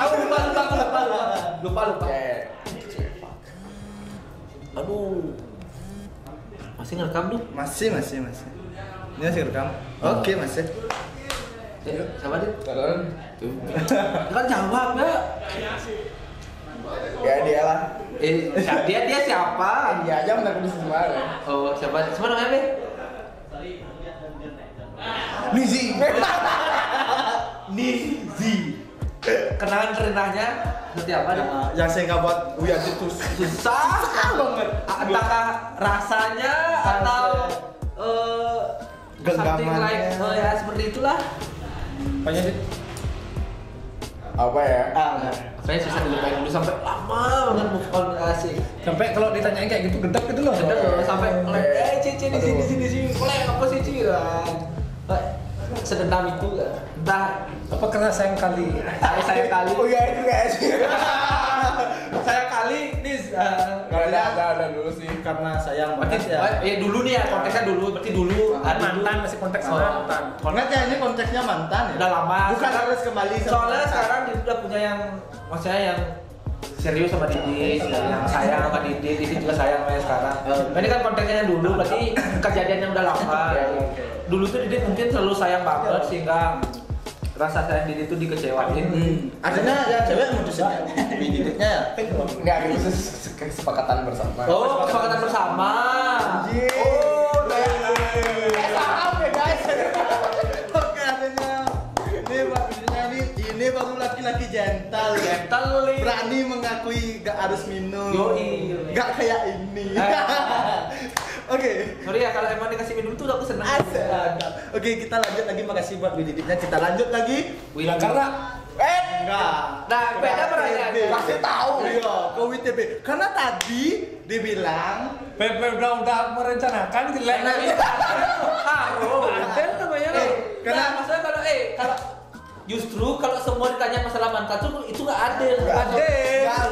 Aduh. Masih ngerekam tuh? Masih. Ini masih rekam. Oke, masih. Sama dia. Kalian? Kan jawab ya. Ya dia lah. Dia siapa? Dia aja menang di semua. Oh, siapa? Siapa namanya, Be? Nizi. Kenangan terendahnya seperti apa nih? Yang saya nggak buat Wiadit tuh Susah banget. Entahkah rasanya atau something like Genggamannya. ya seperti itulah. Apanya sih? Apa ya? Saya susah dilupain dulu sampai lama banget move on asik. Sampai kalau ditanyain kayak gitu gedek gitu loh. Sampai Cici di sini oleh apa sih Ci? Sedendam itu entah Apa karena sayang kali? saya kali. Oh iya itu guys. Saya kali nis. Ada dulu sih. karena sayang Berarti banget ya. ya dulu nih ya konteksnya dulu. Berarti dulu Mantan masih konteks mantan. Ingat ya ini konteksnya mantan ya. Udah lama. Bukan harus kembali sama Soalnya mantan. sekarang dia udah punya yang maksudnya yang serius sama Didi, yang sayang sama Didi juga sayang sama yang sekarang. Nah, ini kan konteksnya yang dulu, berarti kejadian yang udah lama. Dulu tuh Didi mungkin selalu sayang banget sehingga rasa sayang Didi tuh dikecewain. Artinya ya cewek mutusin ya. Didiknya ya. Enggak itu kesepakatan bersama. Oh, kesepakatan bersama. Oh, Paham ya guys. Oke, artinya ini maksudnya ini baru laki-laki gentle ya. Gentle nih. Berani mengakui gak harus minum. Yoi. Gak kayak ini. Oke. Sorry ya kalau emang dikasih minum tuh aku seneng. Asik. Oke, kita lanjut lagi. Makasih buat Wididiknya. Kita lanjut lagi. Bilang karena Enggak. Nah, beda pertanyaannya. Pasti tahu. Iya, ke WTB. Karena tadi dibilang Pepe udah merencanakan jelek. Karena ini harus. Ada namanya. Karena maksudnya kalau justru kalau semua ditanya masalah mantan tuh itu nggak ada. Nggak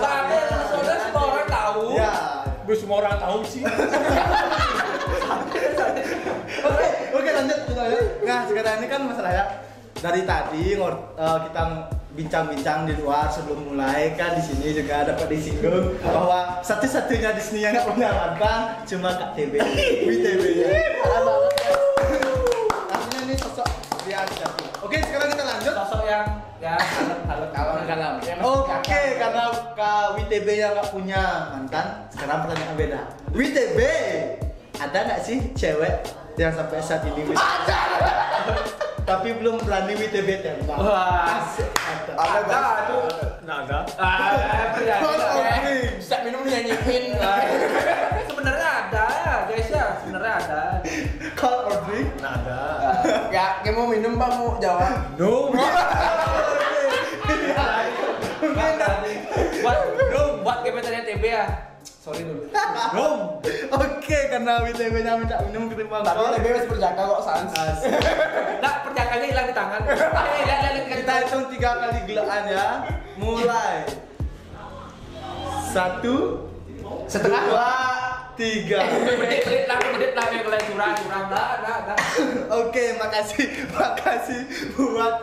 ada. Soalnya semua orang tahu. ya. Gue semua orang tahu sih. Oke, lanjut kita ya. Nah, sekarang ini kan masalahnya dari tadi kita bincang-bincang di luar sebelum mulai kan di sini juga dapat disinggung bahwa satu-satunya di sini yang nggak punya mantan cuma Kak TB, WTB ya. Parah banget ya. Artinya ini sosok dia satu. Oke, sekarang kita lanjut. Sosok yang ya kalem. Oke, karena Kak WTB yang nggak punya mantan, sekarang pertanyaan beda. WTB, ada nggak sih cewek yang sampai saat ini tapi belum berani WTB tembak? Wah, ada tuh. Naga. Bisa minum nyanyiin. Sebenarnya ada ya guys ya, sebenarnya ada. Call or drink? Naga. Ya, kayak mau minum bang, mau jawab. No. Buat gebetannya TB ya. Sorry dulu. Oke, karena WTB-nya minta minum ketimbang Tapi kol. lebih masih berjaga kok sans. Nah, perjakaannya hilang di tangan. Lihat Kita hitung 3 kali gelaan ya. Mulai. 1, 2, 3. Menit lah yang kalian curang. Nah. Oke, makasih buat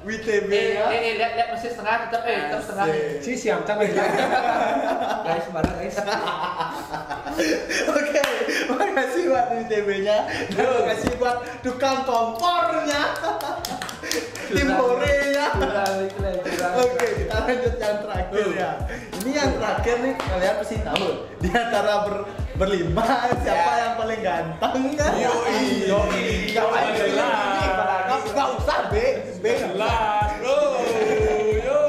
WTB ya. Lihat masih setengah, tetap setengah. Si siam tak lagi. Guys, mana guys? Oke, makasih buat WTB-nya. Dan makasih buat tukang kompornya. Tim Hore-nya. Oke, kita lanjut yang terakhir ya. Ini yang terakhir nih, kalian pasti tahu. Di antara berlima siapa yang paling ganteng kan? Yoi. Gak usah B. Jelas, bro. Yo.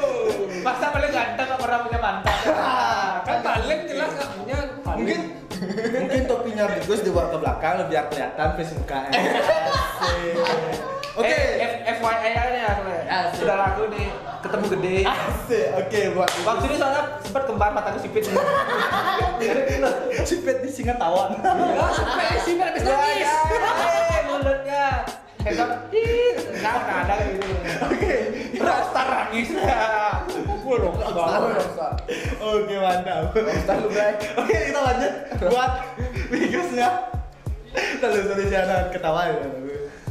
Masa paling ganteng gak pernah punya mantan? Kan paling jelas gak punya. Mungkin topinya bagus dibawa ke belakang biar kelihatan face mukanya. Oke. FYI aja ya, sudah laku nih, ketemu gede. Asik. Oke, buat Waktu ini soalnya sempat kembar mataku sipit. sipit di singa tawon. Sipit habis nangis. Mulutnya. Hebat. Enggak ada gitu. Oke. Rockstar nangis. Oke, mantap. Lu Bray. Oke, kita lanjut buat Wigusnya. Sorry jangan ketawa ya.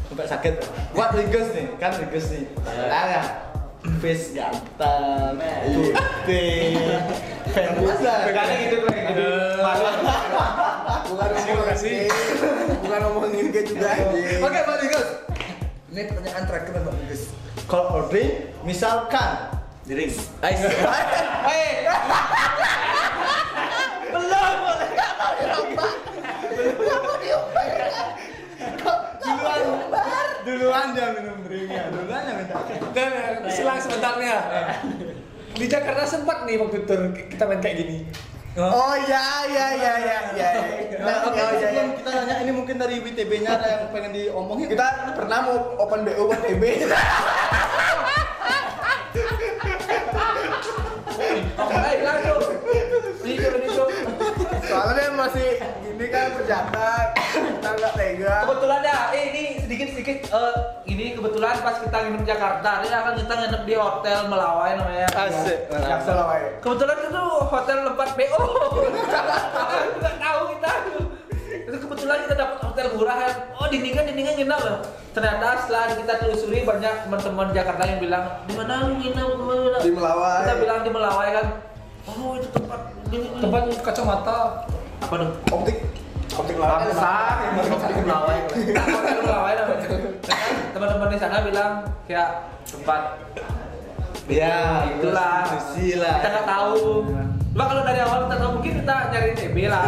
Sampai sakit. Buat Wigus nih, kan Wigus nih. Nah, face ganteng, putih, famous lah. Pegannya gitu tuh kayak gitu. Bukan ngomongin kayak juga anjing. Oke, Pak Wigus. Ini pertanyaan terakhir Pak Wigus. Call or drink, misalkan drink. Duluan dia minum drinknya, duluan yang minta. Dan selang sebentarnya. Di Jakarta sempat nih waktu itu kita main kayak gini. Oh ya. Nah, oke, sebelum kita nanya ini mungkin dari WTB-nya ada yang pengen diomongin. Kita pernah mau open BO buat TB. Soalnya dia masih gini kan berjaga, kita nggak tega. Kebetulan ya, ini sedikit ini kebetulan pas kita nginep di Jakarta, ini akan kita nginep di hotel Melawai namanya. Asik. Jaksel lah, Wai. Kebetulan itu hotel tempat BO. Nggak tahu kita. Itu kebetulan kita dapat hotel murah ya. Oh dindingan nginep loh. Ternyata setelah kita telusuri banyak teman-teman Jakarta yang bilang di mana lu nginep? Di Melawai. Kita bilang di Melawai kan. Oh itu tempat Kacamata. apa dong? Optik Bangsa, hotel Melawai. Hotel Melawai namanya. Teman-teman di sana bilang kayak tempat Ya, itulah. Susi lah. Kita nggak tahu. Cuma kalau dari awal kita tahu mungkin kita nyari TB lah.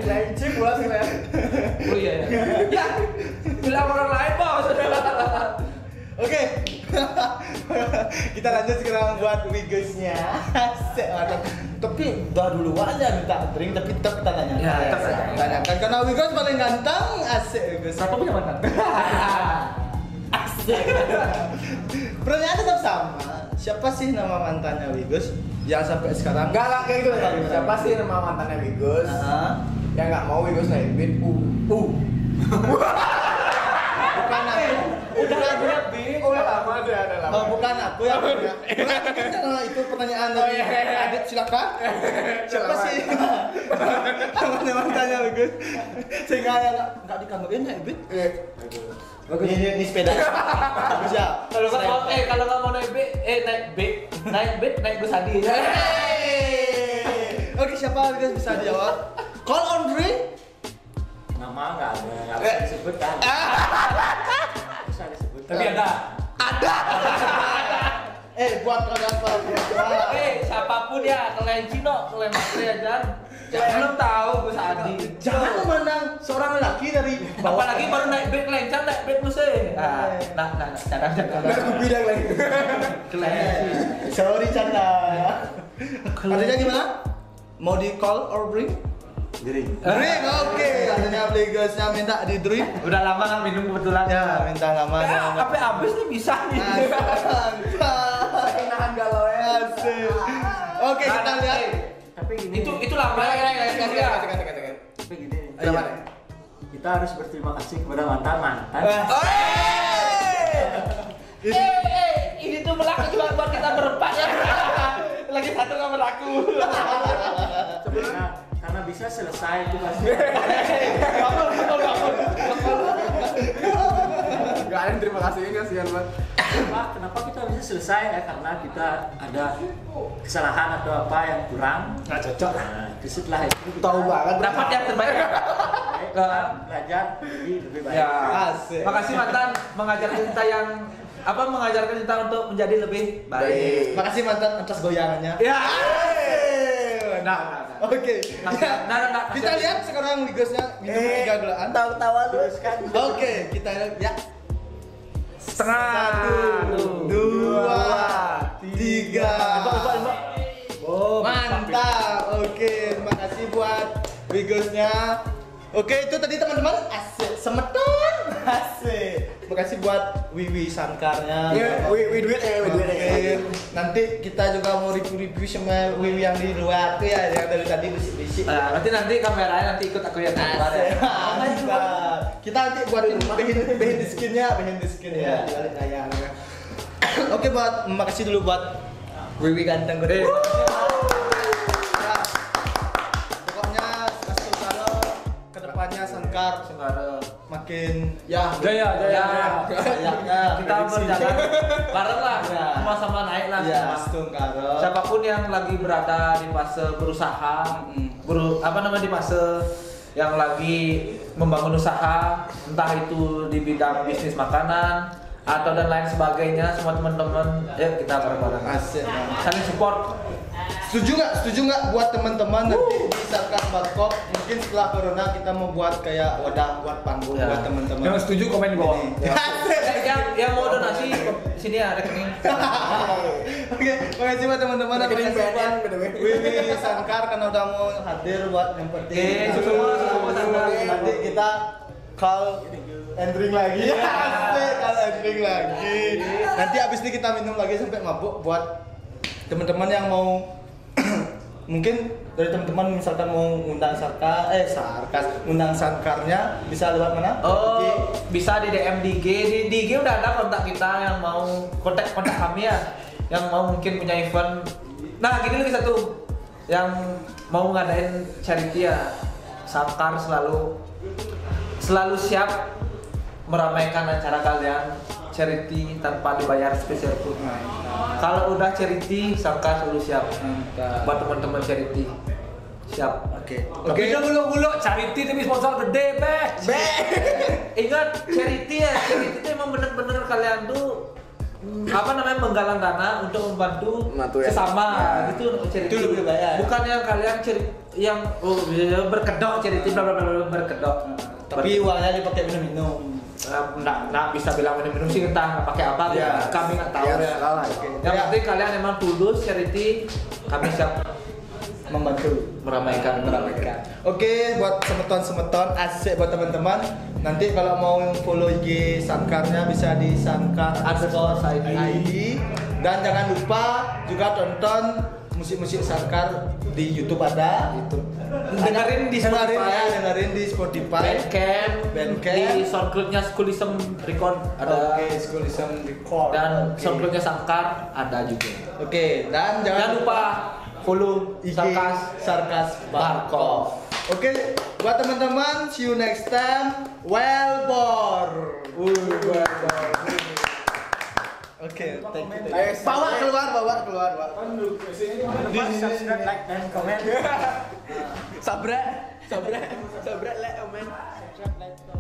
Yang chip pula sih ya. Oh iya ya. Ya, bilang orang lain bos. Oke. Kita lanjut sekarang buat Wigusnya. Asik mantap. Tapi udah dulu aja minta drink tapi tetap kita tanya. Ya, tetap saja. Tanyakan karena Wigus paling ganteng. Asik Wigus. Siapa punya mantan? Asik. Pertanyaan tetap sama. Siapa sih nama mantannya Wigus yang sampai sekarang? Enggak lah kayak gitu ya. Siapa sih nama mantannya Wigus? Yang nggak mau Wigus naik beat. Bukan aku. Udah punya B. Udah lama deh, ada lama. Oh, bukan aku yang punya. Karena itu pertanyaan dari Adit, silakan. Siapa sih? Namanya mantannya Wigus. Sehingga yang nggak dikangenin ya, Ibit. Ini sepeda. Bagus ya. Kalau nggak mau naik naik Gus Hadi. Oke, siapa Wigus bisa dijawab? Call on drink. Nama nggak bisa disebutkan. Bisa disebutkan. Tapi ada. Buat kalian apa? Siapapun ya, kalian Cino, kalian Matri aja. Belum tahu Gus Hadi. Jangan memandang seorang lelaki dari Apalagi baru naik bed kelencar, naik bed musik. Nah, Kopi dah lagi. Sorry canda. Artinya gimana? Mau di call or bring? Drink. Drink, oke. Katanya Bligosnya minta di drink. Udah lama nggak minum kebetulan. Ya, minta lama. Sampai habis nih bisa nih. Nahan galau ya. Asik. Oke, kita lihat. Tapi gini. Itu lama ya. Tapi gini. Kita harus berterima kasih kepada mantan. Ini tuh berlaku cuma buat kita berempat ya. Lagi satu nggak berlaku. Karena bisa selesai itu pasti. Gak ada yang terima kasih ini kasihan banget. Kenapa kita bisa selesai ya? Karena kita ada kesalahan atau apa yang kurang. Nggak cocok. Nah, setelah itu kita Tahu banget. Dapat yang terbaik. belajar jadi lebih baik. Ya. Asik. Makasih mantan mengajarkan kita mengajarkan kita untuk menjadi lebih baik. Makasih mantan atas goyangannya. Ya. Nah. Oke. Kita lihat sekarang Bligosnya minum 3 gelaan. Tawa-tawa terus kan. Oke, kita lihat ya. Setengah. 1, 2, 3. Oh, Mantap. Oke, terima kasih buat Bligosnya. Oke, itu tadi teman-teman. Asik, semeton. Asik. Terima kasih buat Wiwi Sankarnya. Iya, Wiwi duit ya, Wiwi duit ya. Oke. Nanti kita juga mau review sama Wiwi yang di luar tuh ya, yang dari tadi bisik-bisik. Nah, nanti kameranya ikut aku yang keluar ya. Mantap. Kita nanti buatin behind the skin-nya di balik layar. Oke, makasih dulu buat Wiwi ganteng gue. Pokoknya Sankar kedepannya Sankar makin Jaya. Kita berjalan bareng lah, sama-sama naik lah. ya Sankar. Siapapun yang lagi berada di fase berusaha, di fase yang lagi membangun usaha, entah itu di bidang bisnis makanan atau dan lain sebagainya, semua teman-teman, ya kita bareng-bareng. Asik. Saling support. Setuju nggak buat teman-teman nanti di Sankar Barkop mungkin setelah corona kita mau buat kayak wadah buat panggung Ya. buat teman-teman. Yang setuju komen di bawah. Yang mau donasi sini ya rekening. Oke, makasih buat teman-teman. Rekening Makasih buat BNN, Wiwi Sankar karena udah mau hadir buat yang penting. Semua Sankar. Nanti kita call and drink lagi. Asik, call and drink lagi. Nanti abis ini kita minum lagi sampai mabuk buat teman-teman yang mau mungkin dari teman-teman misalkan mau undang undang Sankarnya bisa lewat mana? Oh, bisa di DM di IG. Di IG udah ada kontak kita yang mau kontak kami ya, yang mau mungkin punya event. Nah, gini lagi satu, yang mau ngadain charity ya, Sankar selalu siap meramaikan acara kalian charity tanpa dibayar spesial pun. Kalau udah charity, Sankar selalu siap. Buat teman-teman charity siap. Oke. Tapi udah buluk-buluk charity tapi sponsor gede, Ingat charity itu emang bener-bener kalian tuh menggalang dana untuk membantu sesama gitu charity. Itu lebih baik. Bukan yang kalian yang berkedok charity berkedok. Tapi uangnya dipakai minum-minum. Nggak bisa bilang minum sih, entah pakai apa Ya. kami nggak tahu ya. Yang Ya. penting kalian emang tulus charity, kami siap Membantu. meramaikan. Oke, buat semeton asik buat teman-teman. Nanti kalau mau follow IG Sankarnya bisa di Sankar_id. Dan jangan lupa juga tonton musik-musik Sankar di YouTube ada. Dengerin di Spotify. Dengerin di Spotify. Bandcamp. Di SoundCloud-nya Schoolism Record ada. Oke, Schoolism Record. Dan Oke. SoundCloud-nya Sankar ada juga. Oke, dan Jangan lupa follow IG Sarkas Barkov. Oke, buat teman-teman, see you next time. Wellbor. Oke, thank you. Bawa keluar. Subscribe, like, dan komen. Sabre, like, comment. Subscribe, like, komen.